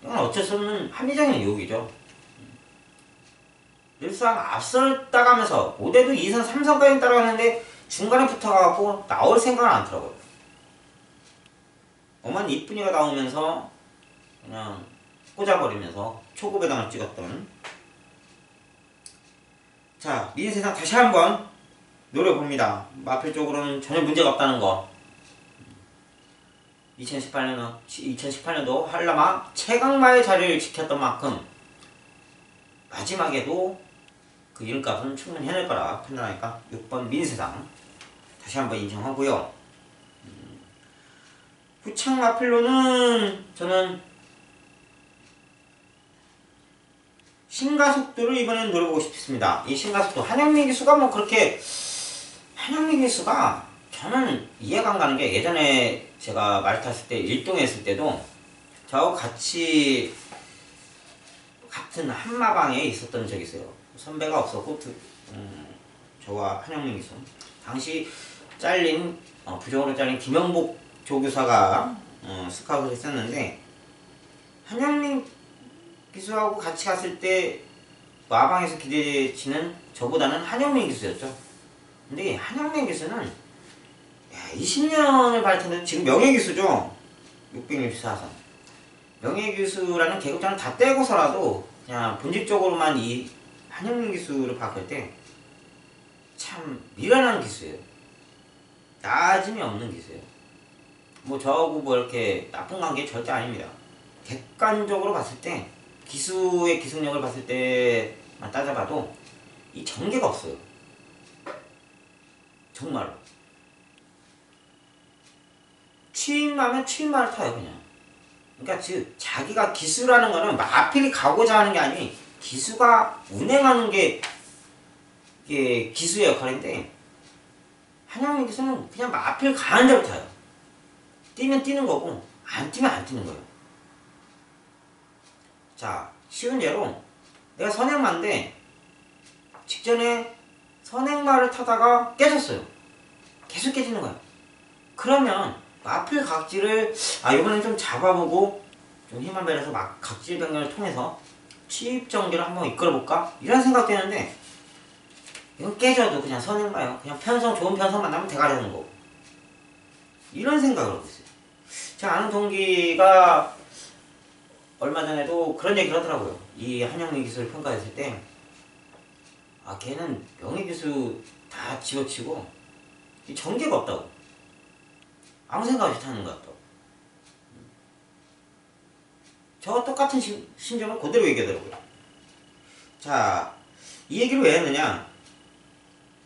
이건 어쩔 수 없는 합리적인 유혹이죠. 늘상 앞서다가면서 5대도 2선, 3선까지 따라가는데 중간에 붙어가고 나올 생각은 않더라고요. 엄한 이쁜이가 나오면서 그냥 꽂아버리면서 초급배당을 찍었던. 자, 미인세상 다시 한번 노려봅니다. 마필 쪽으로는 전혀 문제가 없다는 거. 2018년도 한라마 최강마의 자리를 지켰던 만큼 마지막에도 그 이름값은 충분히 해낼 거라 판단하니까 6번 민세상 다시 한번 인정하고요. 후창 마필로는 저는 신가속도를 이번에는 노려보고 싶습니다. 이 신가속도 한영민 기수가 뭐 그렇게, 한영민 기수가 저는 이해가 안 가는 게, 예전에 제가 말 탔을 때 1동 했을 때도 저하고 같이 같은 한마방에 있었던 적이 있어요. 선배가 없었고 저와 한영민 기수, 당시 부적으로 잘린 김영복 조교사가 스카웃을 했었는데, 한영민 기수하고 같이 갔을 때 마방에서 기대치는 저보다는 한영민 기수였죠. 근데 한영민 기수는 20년을 발전했는데 지금 명예기수죠. 664선. 명예기수라는 계급장을 다 떼고서라도 그냥 본질적으로만 이 한영민 기수를 봤을 때 참 미련한 기수예요. 나아짐이 없는 기수예요. 뭐 저하고 뭐 이렇게 나쁜 관계 절대 아닙니다. 객관적으로 봤을 때, 기수의 기승력을 봤을 때만 따져봐도 이 전개가 없어요. 정말로. 취임하면 취임말을 타요, 그냥. 그러니까 즉 자기가 기수라는 거는 마필이 가고자 하는 게 아니 기수가 운행하는 게 이게 기수의 역할인데 한영민 기수는 그냥 마필 가는 대로 타요. 뛰면 뛰는 거고 안 뛰면 안 뛰는 거예요. 자, 쉬운 예로 내가 선행마인데 직전에 선행마를 타다가 깨졌어요. 계속 깨지는 거야. 그러면 마필 각질을 이번엔 좀 잡아보고 좀 힘을 발휘해서 막 각질 변경을 통해서 취입 전개를 한번 이끌어볼까? 이런 생각 되는데 이건 깨져도 그냥 선행마예요. 그냥 편성 좋은 편성 만나면 대가리하는 거고 이런 생각을 하고 있어요. 제가 아는 동기가 얼마 전에도 그런 얘기를 하더라고요. 이 한영민 기수를 평가했을 때 걔는 명예기수 다 집어치고 이 전개가 없다고. 아무 생각 없이 타는 것 같다고. 저와 똑같은 심정을 그대로 얘기하더라고요. 자, 이 얘기를 왜 했느냐.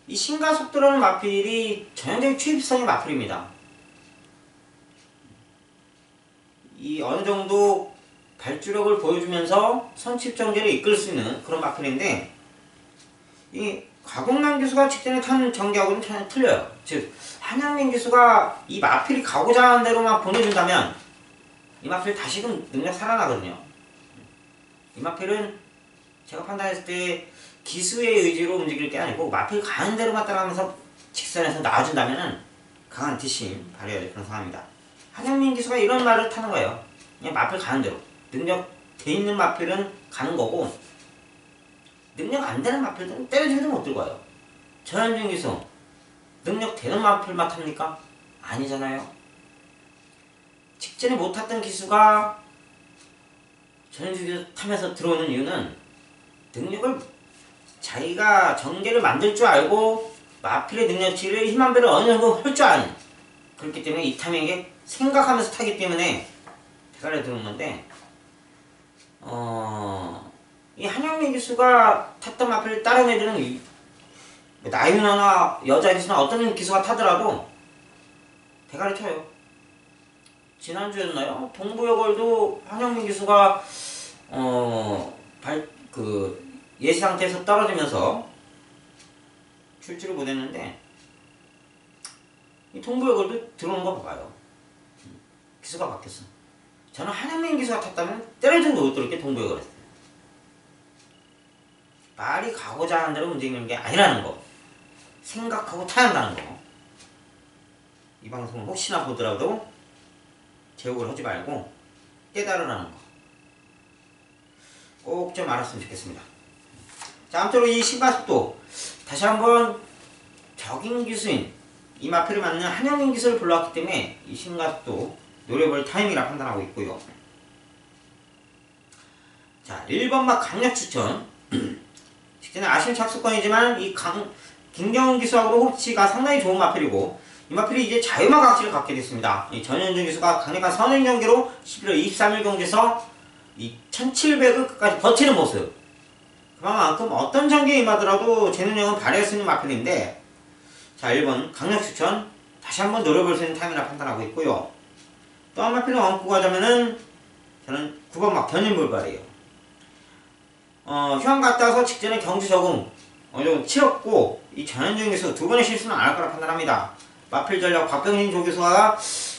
이 신가속도라는 마필이 전형적인 취입성의 마필입니다. 이 어느 정도 발주력을 보여주면서 선취입 전개를 이끌 수 있는 그런 마필인데 이 곽용남 기수가 직전에 탄 전개하고는 전혀 틀려요. 즉 한영민 기수가 이 마필이 가고자 하는 대로만 보내준다면 이 마필 다시금 능력 살아나거든요. 이 마필은 제가 판단했을 때 기수의 의지로 움직일 게 아니고 마필 가는 대로만 따라가면서 직선에서 나와준다면 강한 뒷심 발휘할 그런 상황입니다. 한영민 기수가 이런 말을 타는 거예요. 그냥 마필 가는 대로. 능력 돼 있는 마필은 가는 거고 능력 안 되는 마필들은 때려주기도 못 들고 와요. 전현준 기수 능력 되는 마필만 탑니까? 아니잖아요. 직전에 못 탔던 기수가 전현준 기수 타면서 들어오는 이유는 능력을 자기가 전개를 만들 줄 알고 마필의 능력치를 힘한 배를 어느 정도 할 줄 아는 그렇기 때문에 이 타밍에 생각하면서 타기 때문에 대가리에 들어온 건데 이 한영민 기수가 탔던 마필을 다른 애들은 나윤아나 여자 기수나 어떤 기수가 타더라도 대가리 쳐요. 지난주였나요? 동부여걸도 한영민 기수가 예시 상태에서 떨어지면서 출지를 못했는데 이 동부여걸도 들어오는 거 봐요. 기수가 바뀌었어. 저는 한영민 기수가 탔다면 때려줘도 못 들을 게 동부여걸 했어요. 말이 가고자 하는 대로 움직이는 게 아니라는 거. 생각하고 타야 한다는 거. 이 방송을 혹시나 보더라도 제욕을 하지 말고 깨달으라는 거. 꼭 좀 알았으면 좋겠습니다. 자, 아무쪼록 이 신가속도 다시 한번 적인 기수인 이 마필을 맞는 한영민 기수를 불러왔기 때문에 이 신가속도 노려볼 타임이라 판단하고 있고요. 자, 1번막 강력 추천. 직전에 아쉬운 착수권이지만 이 김경훈 기수하고 호흡치가 상당히 좋은 마필이고 이 마필이 이제 자유마 각질을 갖게 됐습니다. 이 전현준 기수가 강력한 선행 경기로 11월 23일 경기에서 이 1700을 끝까지 버티는 모습. 그만큼 어떤 전개에 임하더라도 제 능력은 발휘할 수 있는 마필인데 자, 1번 강력 추천 다시 한번 노려볼 수 있는 타임이라 판단하고 있고요. 또 한 마필을 얹고 가자면은 저는 9번 막 견인물발이에요. 휴양 갔다 와서 직전에 경주 적응 어느 정도 치렀고 이 전현준 기수 두 번의 실수는 안 할 거라 판단합니다. 마필 전략 박병진 조교수가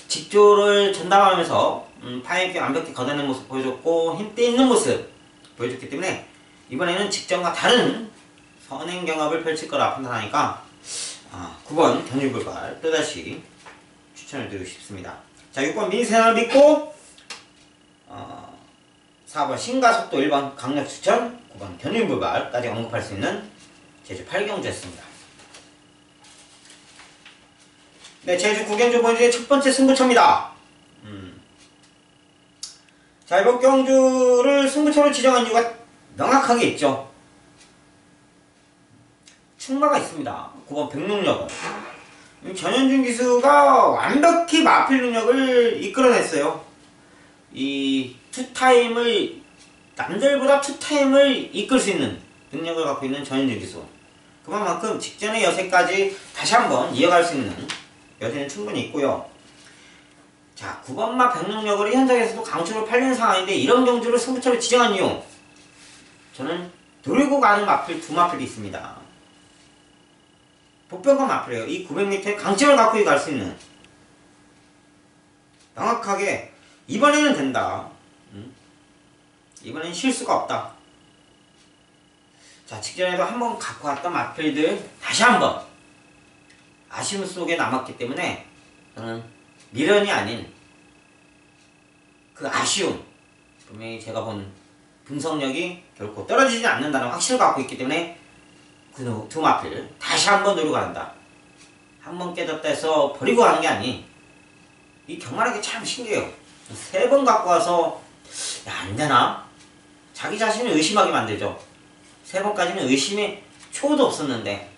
직조를 전담하면서 파이프 완벽히 걷어내는 모습 보여줬고 힘대 있는 모습 보여줬기 때문에 이번에는 직전과 다른 선행 경합을 펼칠 거라 판단하니까 9번 견인물발 또다시 추천을 드리고 싶습니다. 자, 6번 민세나를 믿고 4번 신가속도 1번 강력 추천 9번 견인물발까지 언급할 수 있는 제주 8경주였습니다. 네, 제주 9경주 본주의 첫 번째 승부처입니다. 자, 이번 경주를 승부처로 지정한 이유가 명확하게 있죠. 충마가 있습니다. 9번 백록력은 전현준 기수가 완벽히 마필 능력을 이끌어냈어요. 이 투타임을 남들보다 투타임을 이끌 수 있는 능력을 갖고 있는 전현준 기수. 그만큼 직전의 여세까지 다시 한번 이어갈 수 있는 여지는 충분히 있고요. 자, 9번마 백령력을 현장에서도 강추로 팔리는 상황인데 이런 경주를 승부처로 지정한 이유, 저는 노리고 가는 마필 두 마필이 있습니다. 복병과 마필이에요. 이 900m의 강점을 갖고 갈 수 있는, 명확하게 이번에는 된다, 이번엔 실수가 없다. 자, 직전에도 한번 갖고 왔던 마필들 다시 한번 아쉬움 속에 남았기 때문에 저는 미련이 아닌 그 아쉬움, 분명히 제가 본 분석력이 결코 떨어지지 않는다는 확신을 갖고 있기 때문에 그 두 마필 다시 한번 노리고 간다. 한번 깨졌다 해서 버리고 가는 게 아닌, 이 경마라는 게 참 신기해요. 3번 갖고 와서 야, 안 되나? 자기 자신을 의심하게 만들죠. 3번까지는 의심의 초도 없었는데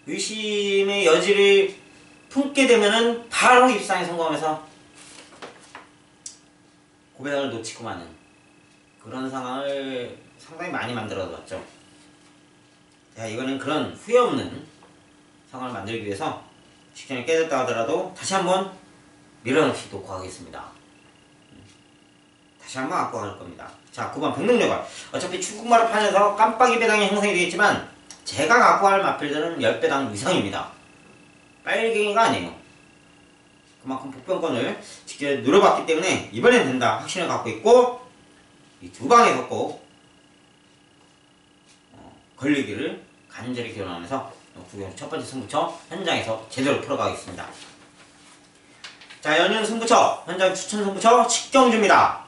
의심의 여지를 품게 되면은 바로 입상에 성공하면서 고배당을 놓치고 마는 그런 상황을 상당히 많이 만들어뒀죠. 자, 이거는 그런 후회 없는 상황을 만들기 위해서 직전에 깨졌다 하더라도 다시 한번 미련 없이 놓고 가겠습니다. 다시 한번 갖고 갈 겁니다. 자, 9번 백능력을, 어차피 출국마를 파면서 깜빡이 배당이 형성이 되겠지만 제가 갖고 갈 마필들은 10배당 이상입니다. 빨갱이가 아니에요. 그만큼 복병권을 직접 노려봤기 때문에 이번엔 된다 확신을 갖고 있고, 이 두 방에서 꼭 걸리기를 간절히 기원하면서 첫 번째 승부처 현장에서 제대로 풀어가겠습니다. 자, 연륜 승부처 현장 추천 승부처 식경주입니다.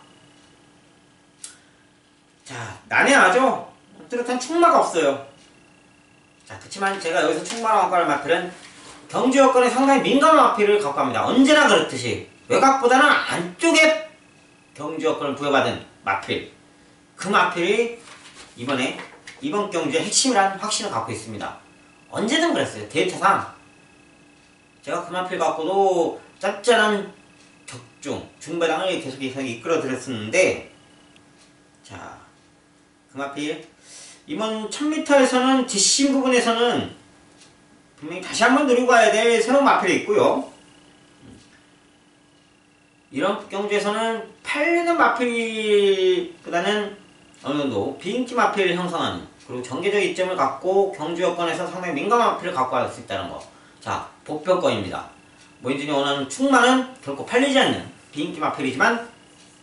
자, 난해하죠? 뚜렷한 충마가 없어요. 자, 그치만 제가 여기서 충마랑 갖고 갈 마필은 경주 여건에 상당히 민감한 마필을 갖고 갑니다. 언제나 그렇듯이 외곽보다는 안쪽에 경주 여건을 부여받은 마필, 그 마필이 이번 경주의 핵심이라는 확신을 갖고 있습니다. 언제든 그랬어요. 데이터상 제가 그 마필 갖고도 짭짤한 적중, 중배당을 계속 이끌어 드렸었는데, 자, 그 마필 이번 1000m에서는 뒷심 부분에서는 분명히 다시 한번 노리고 가야 될 새로운 마필이 있고요. 이런 경주에서는 팔리는 마필보다는 어느 정도 비인기 마필을 형성하는, 그리고 전개적 이점을 갖고 경주 여건에서 상당히 민감한 마필을 갖고 갈 수 있다는 거. 자, 복병권입니다. 모인준이 원하는 충마는 결코 팔리지 않는 비인기 마필이지만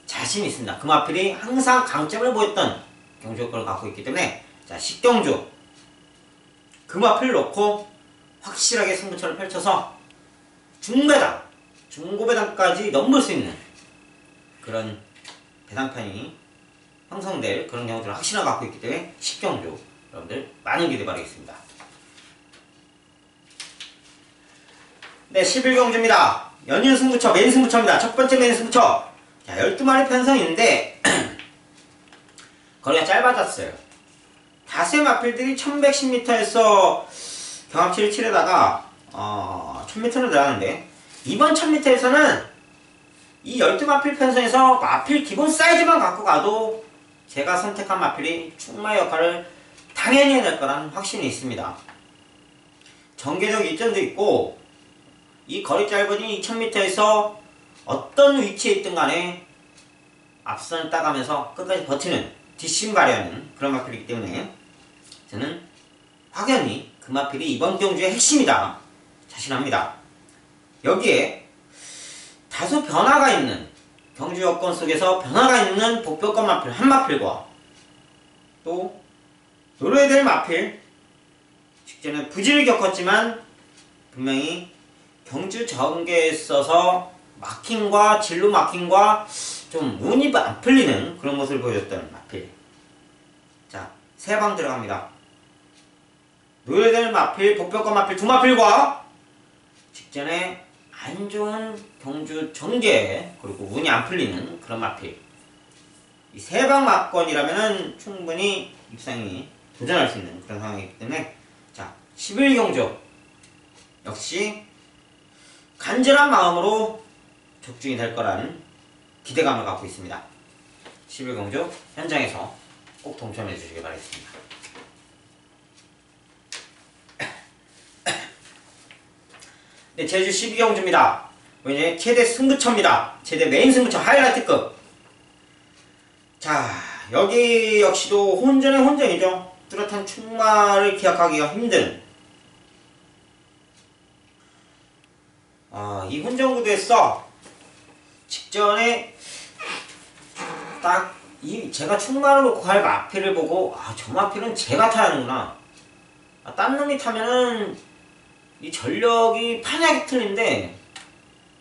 자신이 있습니다. 그 마필이 항상 강점을 보였던 경주 여건을 갖고 있기 때문에, 자, 식경주 그 마필을 놓고 확실하게 승부처를 펼쳐서 중배당, 중고배당까지 넘볼 수 있는 그런 배당판이 형성될 그런 경우들을 확신을 갖고 있기 때문에 식경주, 여러분들 많은 기대 바라겠습니다. 네, 11경주입니다. 연륜 승부처, 메인 승부처입니다. 첫 번째 메인 승부처. 자, 12마리 편성인데 거리가 짧아졌어요. 다수의 마필들이 1110m에서 경합치를 치르다가 1000m로 들어가는데, 이번 1000m에서는 이 12마필 편성에서 마필 기본 사이즈만 갖고 가도 제가 선택한 마필이 충마 역할을 당연히 해낼 거라는 확신이 있습니다. 전개적 이점도 있고, 이 거리 짧은 이 1000m에서 어떤 위치에 있든 간에 앞선을 따가면서 끝까지 버티는, 뒷심 발휘하는 그런 마필이기 때문에 저는 확연히 그 마필이 이번 경주의 핵심이다 자신합니다. 여기에 다소 변화가 있는, 경주 여건 속에서 변화가 있는 복병권 마필 한 마필과 또 노려야 될 마필, 직전에 부진을 겪었지만 분명히 경주 전개에 있어서 마킹과 진로 마킹과 좀 운이 안 풀리는 그런 모습을 보여줬던 마필. 자, 3방 들어갑니다. 노려야 될 마필, 복병권 마필 두 마필과 직전에 안 좋은 경주 전개, 그리고 운이 안 풀리는 그런 마필. 이 3방 마건이라면은 충분히 입상이 도전할 수 있는 그런 상황이기 때문에, 자, 11경주 역시 간절한 마음으로 적중이 될 거라는 기대감을 갖고 있습니다. 11경주 현장에서 꼭 동참해 주시기 바라겠습니다. 네, 제주 12경주입니다. 이제 최대 승부처입니다. 최대 메인 승부처 하이라이트급. 자, 여기 역시도 혼전의 혼전이죠. 뚜렷한 충마를 기억하기가 힘든 이 혼전 구도에서 직전에 딱 제가 충마를 놓고 갈 마필을 보고 저 마필은 제가 타야 하는구나. 딴 놈이 타면은 이 전력이 판약이 틀린데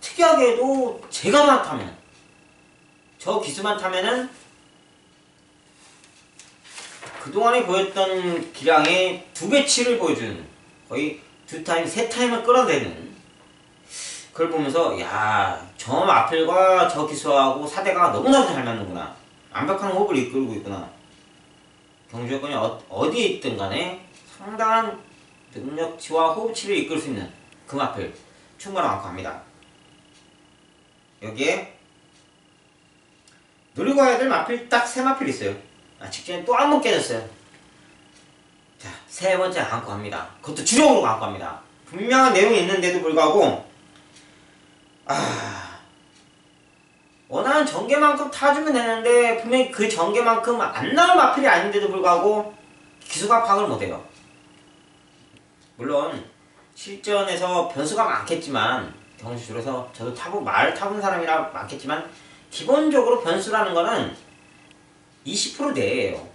특이하게도 제가만 타면 저 기수만 타면은 그동안에 보였던 기량의 2배치를 보여주는 거의 2타임, 3타임을 끌어내는 그걸 보면서 야, 저 마필과 저 기수하고 사대가 너무나도 잘 맞는구나. 완벽한 호흡을 이끌고 있구나. 경주 여건이 어디에 있든 간에 상당한 능력치와 호흡치를 이끌 수 있는 그 마필 충마로 안고 합니다. 여기에 노리고 가야 될 마필 딱 3마필 있어요. 직전에 또 한 번 깨졌어요. 자, 3번째 안고 합니다. 그것도 주력으로 안고 합니다. 분명한 내용이 있는데도 불구하고 원하는 전개만큼 타주면 되는데 분명히 그 전개만큼 안 나올 마필이 아닌데도 불구하고 기수가 파악을 못해요. 물론 실전에서 변수가 많겠지만 경주줄에서 저도 말 타본 사람이라 많겠지만 기본적으로 변수라는 거는 20% 내에요.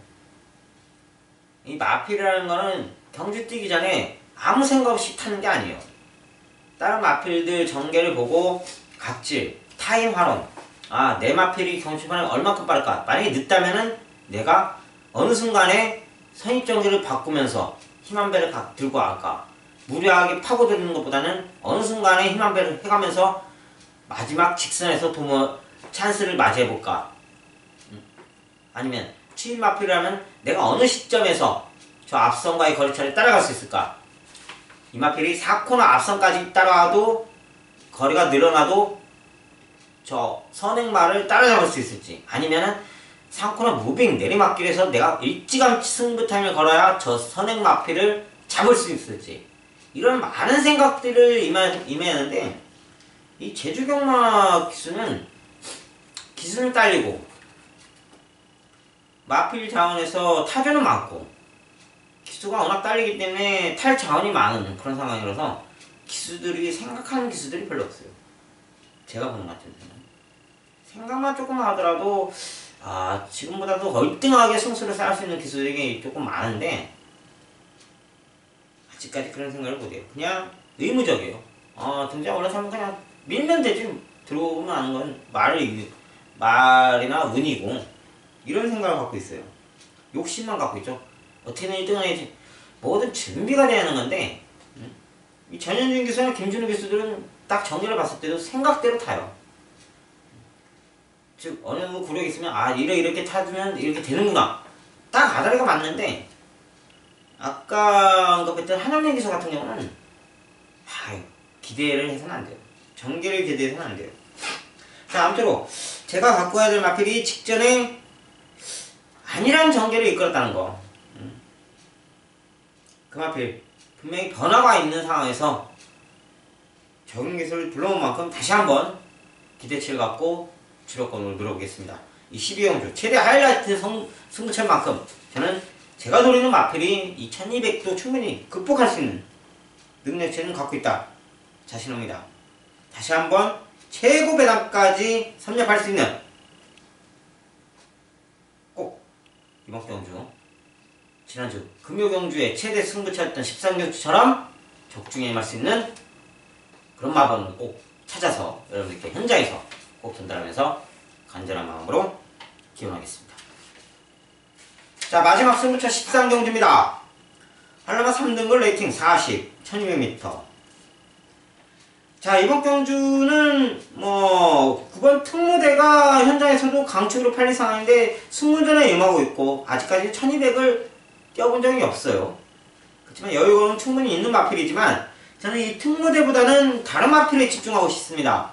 이 마필이라는 거는 경주 뛰기 전에 아무 생각 없이 타는 게 아니에요. 다른 마필들 전개를 보고 각질, 타임 활용, 내 마필이 경주판에 얼마큼 빠를까. 만약에 늦다면은 내가 어느 순간에 선입 전개를 바꾸면서 힘 한 배를 들고 갈까. 무리하게 파고드는 것보다는 어느 순간에 힘 한 배를 해가면서 마지막 직선에서 찬스를 맞이해볼까. 아니면 추임 마필이라면 내가 어느 시점에서 저 앞선과의 거리차를 따라갈 수 있을까. 이 마필이 4코너 앞선까지 따라와도 거리가 늘어나도 저 선행마를 따라잡을 수 있을지, 아니면은 3코너 무빙 내리막길에서 내가 일찌감치 승부 타임을 걸어야 저 선행 마필을 잡을 수 있을지, 이런 많은 생각들을 임하는데 이 제주경마 기수는 기수는 딸리고 마필 자원에서 타주는 많고 기수가 워낙 딸리기 때문에 탈 자원이 많은 그런 상황이라서 기수들이 생각하는 기수들이 별로 없어요. 제가 보는 것 같은데는 생각만 조금 하더라도 지금보다도 월등하게 승수를 쌓을 수 있는 기수들이 조금 많은데 아직까지 그런 생각을 못해요. 그냥 의무적이에요. 등장 올라타면 그냥 밀면 되지, 들어오면 하는 건 말이나 운이고, 이런 생각을 갖고 있어요. 욕심만 갖고 있죠. 어떻게든 1등 해야지. 뭐든 준비가 돼야 하는 건데, 이 전현준 기수나 김준우 기수들은 딱 정리를 봤을 때도 생각대로 타요. 즉 어느 구력이 있으면 이렇게 타주면 이렇게 되는구나. 딱 아다리가 맞는데, 아까 언급했던 한영민 기수 같은 경우는 기대를 해서는 안 돼요. 전개를 기대해서는 안 돼요. 자, 아무쪼록 제가 갖고 와야 될 마필이 직전에 아니란 전개를 이끌었다는 거. 그 마필 분명히 변화가 있는 상황에서 적응 기술을 불러온 만큼 다시 한번 기대치를 갖고 주력권을 누려보겠습니다. 이 12경주 최대 하이라이트 승부처만큼 저는 제가 노리는 마필이 이 1200도 충분히 극복할 수 있는 능력치는 갖고 있다. 자신합니다. 다시 한번 최고 배당까지 섭렵할 수 있는, 꼭 이번 경주 지난주 금요경주의 최대 승부처였던 13경주처럼 적중에 임할 수 있는 그런 마법을 꼭 찾아서 여러분들께 현장에서 꼭 전달하면서 간절한 마음으로 기원하겠습니다. 자, 마지막 승부처 13경주입니다. 한라마 3등급 레이팅 40, 1200m. 자, 이번 경주는 9번 특무대가 현장에서도 강축으로 팔린 상황인데 승무전에 임하고 있고 아직까지 1200을 뛰어본 적이 없어요. 그렇지만 여유는 충분히 있는 마필이지만 저는 이 특무대보다는 다른 마필에 집중하고 싶습니다.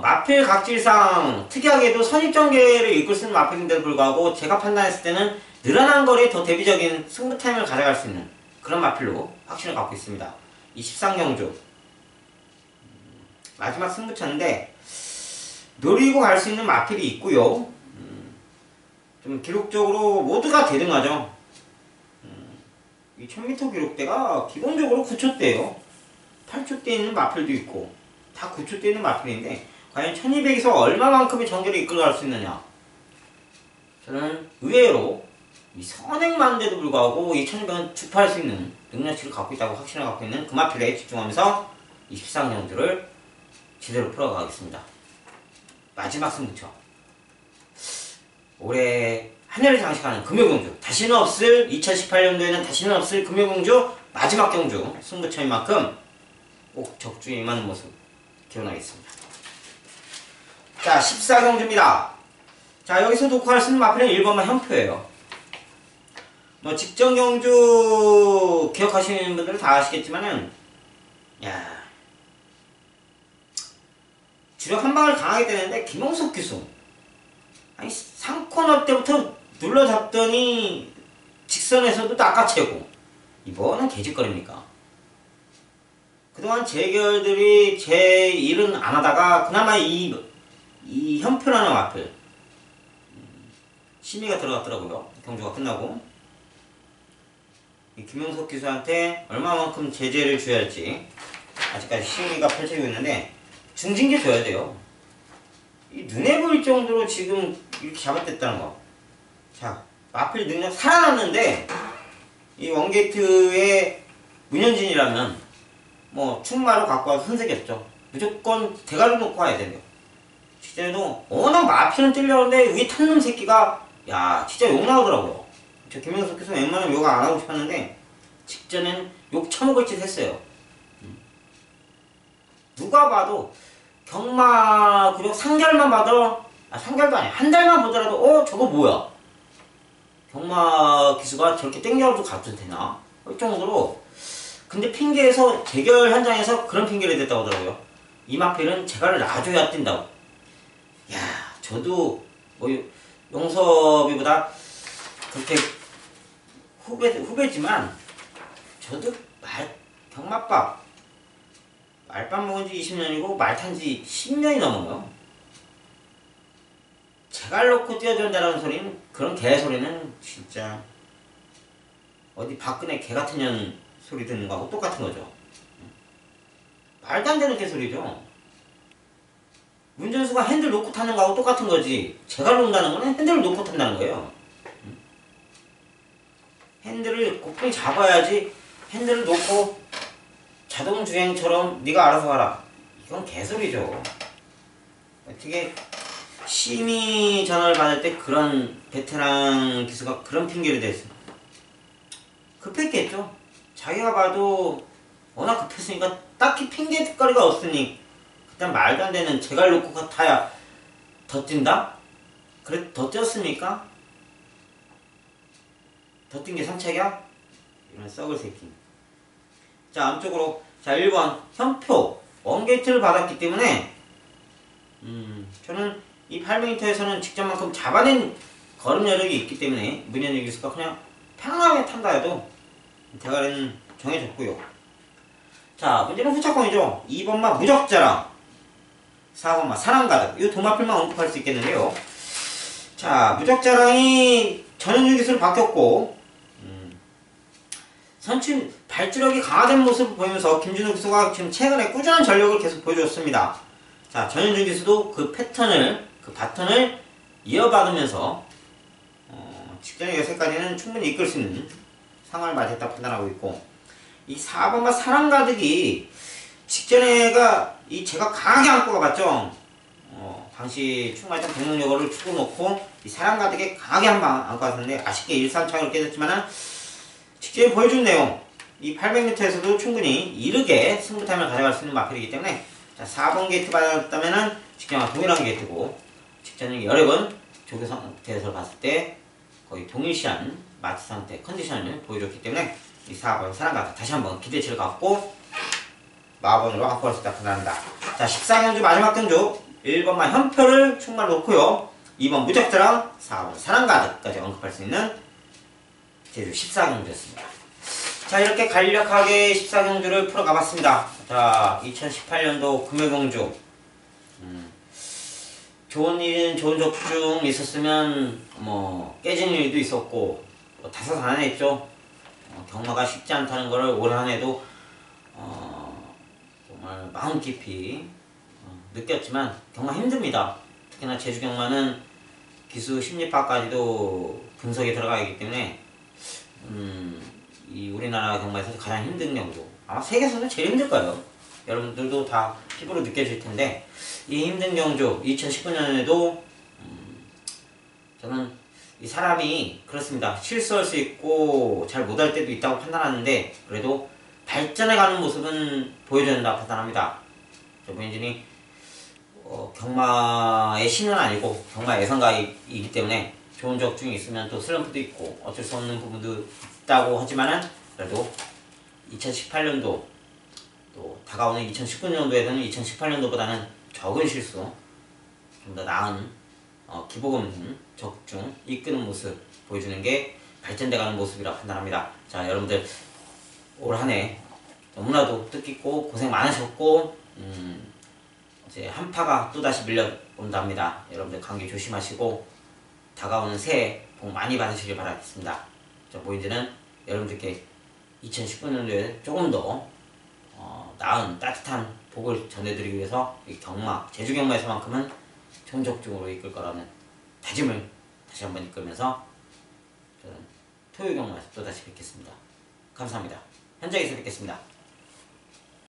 마필 각질상 특이하게도 선입전개를 이끌 수 있는 마필인데도 불구하고 제가 판단했을 때는 늘어난 거리에 더 대비적인 승부 타임을 가져갈 수 있는 그런 마필로 확신을 갖고 있습니다. 이 13경주 마지막 승부차인데 노리고 갈 수 있는 마필이 있고요. 좀 기록적으로 모두가 대등하죠. 이 1000m 기록대가 기본적으로 9초대예요. 8초대 있는 마필도 있고 다 9초대 있는 마필인데 과연 1200에서 얼마만큼의 전개를 이끌어갈 수 있느냐. 저는 의외로 이 선행만데도 불구하고 이 1200은 주파할 수 있는 능력치를 갖고 있다고 확신을 갖고 있는 그 마필에 집중하면서 이 14경주를 제대로 풀어가겠습니다. 마지막 승부처. 올해 하늘을 장식하는 금요경주. 다시는 없을 2018년도에는 다시는 없을 금요경주 마지막 경주 승부처인 만큼 꼭 적중에 임하는 모습 기원하겠습니다. 자, 14경주입니다. 자, 여기서 녹화할 수 있는 마필은 1번만 현표예요. 뭐 직전 경주 기억하시는 분들은 다 아시겠지만은 야, 주력 한 방을 강하게 때렸는데 김홍석 기수 아니 3코너 때부터 눌러잡더니 직선에서도 낚아채고 이번은 개짓거립니까? 그동안 재결들이 제 일은 안 하다가 그나마 이 현표라는 마필 심의가 들어갔더라고요. 경주가 끝나고 이 김용석 기수한테 얼마만큼 제재를 줘야 할지 아직까지 심의가 펼쳐지고 있는데 중징계 줘야 돼요. 이 눈에 보일 정도로 지금 이렇게 잡아댔다는 거. 자, 마필 능력 살아났는데 이 원게이트의 문현진이라면 뭐 충마로 갖고 와서 손색이었죠. 무조건 대가리 놓고 와야 돼요. 직전에도 워낙 마필은 찔려는데 위에 탄 놈 새끼가 야 진짜 욕 나오더라고요. 저 김영석 교수 웬만하면 욕 안 하고 싶었는데 직전엔 욕 처먹을 짓 했어요. 누가 봐도 경마 구력 상결만 봐도 상결도 아니야 한 달만 보더라도 저거 뭐야 경마 기수가 저렇게 땡겨도 가도 되나 할 정도로. 근데 핑계에서 재결 현장에서 그런 핑계를 댔다고 하더라고요. 이 마필은 재갈을 놔줘야 뛴다고. 야 저도 뭐 용섭이보다 그렇게 후배지만 저도 경마밥 말밥 먹은 지 20년이고 말 탄 지 10년이 넘어요. 재갈 놓고 뛰어준다는 소리는 그런 개소리는 진짜 어디 박근혜 개같은 년 소리 듣는 거하고 똑같은 거죠. 말도 안 되는 개소리죠. 문전수가 핸들 놓고 타는 거하고 똑같은 거지. 재갈 놓는다는 거는 핸들을 놓고 탄다는 거예요. 핸들을 고프게 잡아야지 핸들을 놓고 자동주행처럼 네가 알아서 하라. 이건 개소리죠. 어떻게 심의 전화를 받을 때 그런 베테랑 기수가 그런 핑계를 댔어. 급했겠죠. 자기가 봐도 워낙 급했으니까 딱히 핑계거리가 없으니 그냥 말도 안 되는 재갈 놓고 타야 더 뛴다? 그래 더 뛰었습니까? 더 뛴 게 선책이야? 이런 썩을 새끼. 자, 안쪽으로. 자, 1번. 현표. 원게이트를 받았기 때문에, 저는 이 800m에서는 직전만큼 잡아낸 걸음 여력이 있기 때문에, 문현일 기수가 그냥 편안하게 탄다 해도 대가리는 정해졌고요. 자, 문제는 후차권이죠. 2번마 무적자랑, 4번마 사랑가득. 이 도마필만 언급할 수 있겠는데요. 자, 무적자랑이 전현주 기수로 바뀌었고, 선출 발주력이 강화된 모습을 보이면서 김준호 기수가 지금 최근에 꾸준한 전력을 계속 보여줬습니다. 자, 전현준 기수도 그 패턴을, 그 바턴을 이어받으면서 직전의 여세까지는 충분히 이끌 수 있는 상황을 맞이했다 판단하고 있고, 이 4번과 사랑가득이 직전에가 제가 강하게 안고 가봤죠. 당시 충마했던 백문여고를 추고 놓고 이 사랑가득에 강하게 한 방 안고 갔었는데 아쉽게 일산창으로 깨졌지만은 직전에 보여준 내용, 이 800m에서도 충분히 이르게 승부타임을 가져갈 수 있는 마필이기 때문에 자, 4번 게이트 받았다면은 직전과 동일한 게이트고 직전의 여력은 조교 상태에서 봤을 때 거의 동일시한 마트 상태, 컨디션을 보여줬기 때문에 이 4번 사랑가득 다시 한번 기대치를 갖고 마번으로 확보할 수 있다 판단합니다. 자, 14경주 마지막 경주 1번만 현표를 충만 놓고요. 2번 무적자랑 4번 사랑가득까지 언급할 수 있는 제주 14경주였습니다. 자, 이렇게 간략하게 14경주를 풀어가봤습니다. 자, 2018년도 금요경주. 좋은 일은 좋은 적중 있었으면 뭐 깨지는 일도 있었고 뭐 다사다난했죠. 경마가 쉽지 않다는 것을 올 한 해도 정말 마음 깊이 느꼈지만 경마 힘듭니다. 특히나 제주 경마는 기수 심리파까지도 분석이 들어가 있기 때문에 이 우리나라 경마에서 가장 힘든 경주, 아마 세계에서는 제일 힘들 거예요. 여러분들도 다 피부로 느껴질 텐데 이 힘든 경주 2019년에도 저는 이 사람이 그렇습니다. 실수할 수 있고 잘 못할 때도 있다고 판단하는데 그래도 발전해가는 모습은 보여줘야 된다고 판단합니다. 저 본인이 경마의 신은 아니고 경마 예선가이기 때문에 좋은 적중이 있으면 또 슬럼프도 있고 어쩔 수 없는 부분도 있다고 하지만은 그래도 2018년도 또 다가오는 2019년도에는 2018년도보다는 적은 실수, 좀 더 나은 기복 없는 적중 이끄는 모습 보여주는 게 발전돼가는 모습이라 판단합니다. 자, 여러분들 올 한 해 너무나도 뜻깊고 고생 많으셨고 이제 한파가 또다시 밀려온답니다. 여러분들 감기 조심하시고 다가오는 새해 복 많이 받으시길 바라겠습니다. 자, 보인드는 여러분들께 2019년도에 조금 더 나은 따뜻한 복을 전해드리기 위해서 이 경마, 제주 경마에서만큼은 정적중으로 이끌 거라는 다짐을 다시 한번 이끌면서 저는 토요 경마에서 또다시 뵙겠습니다. 감사합니다. 현장에서 뵙겠습니다.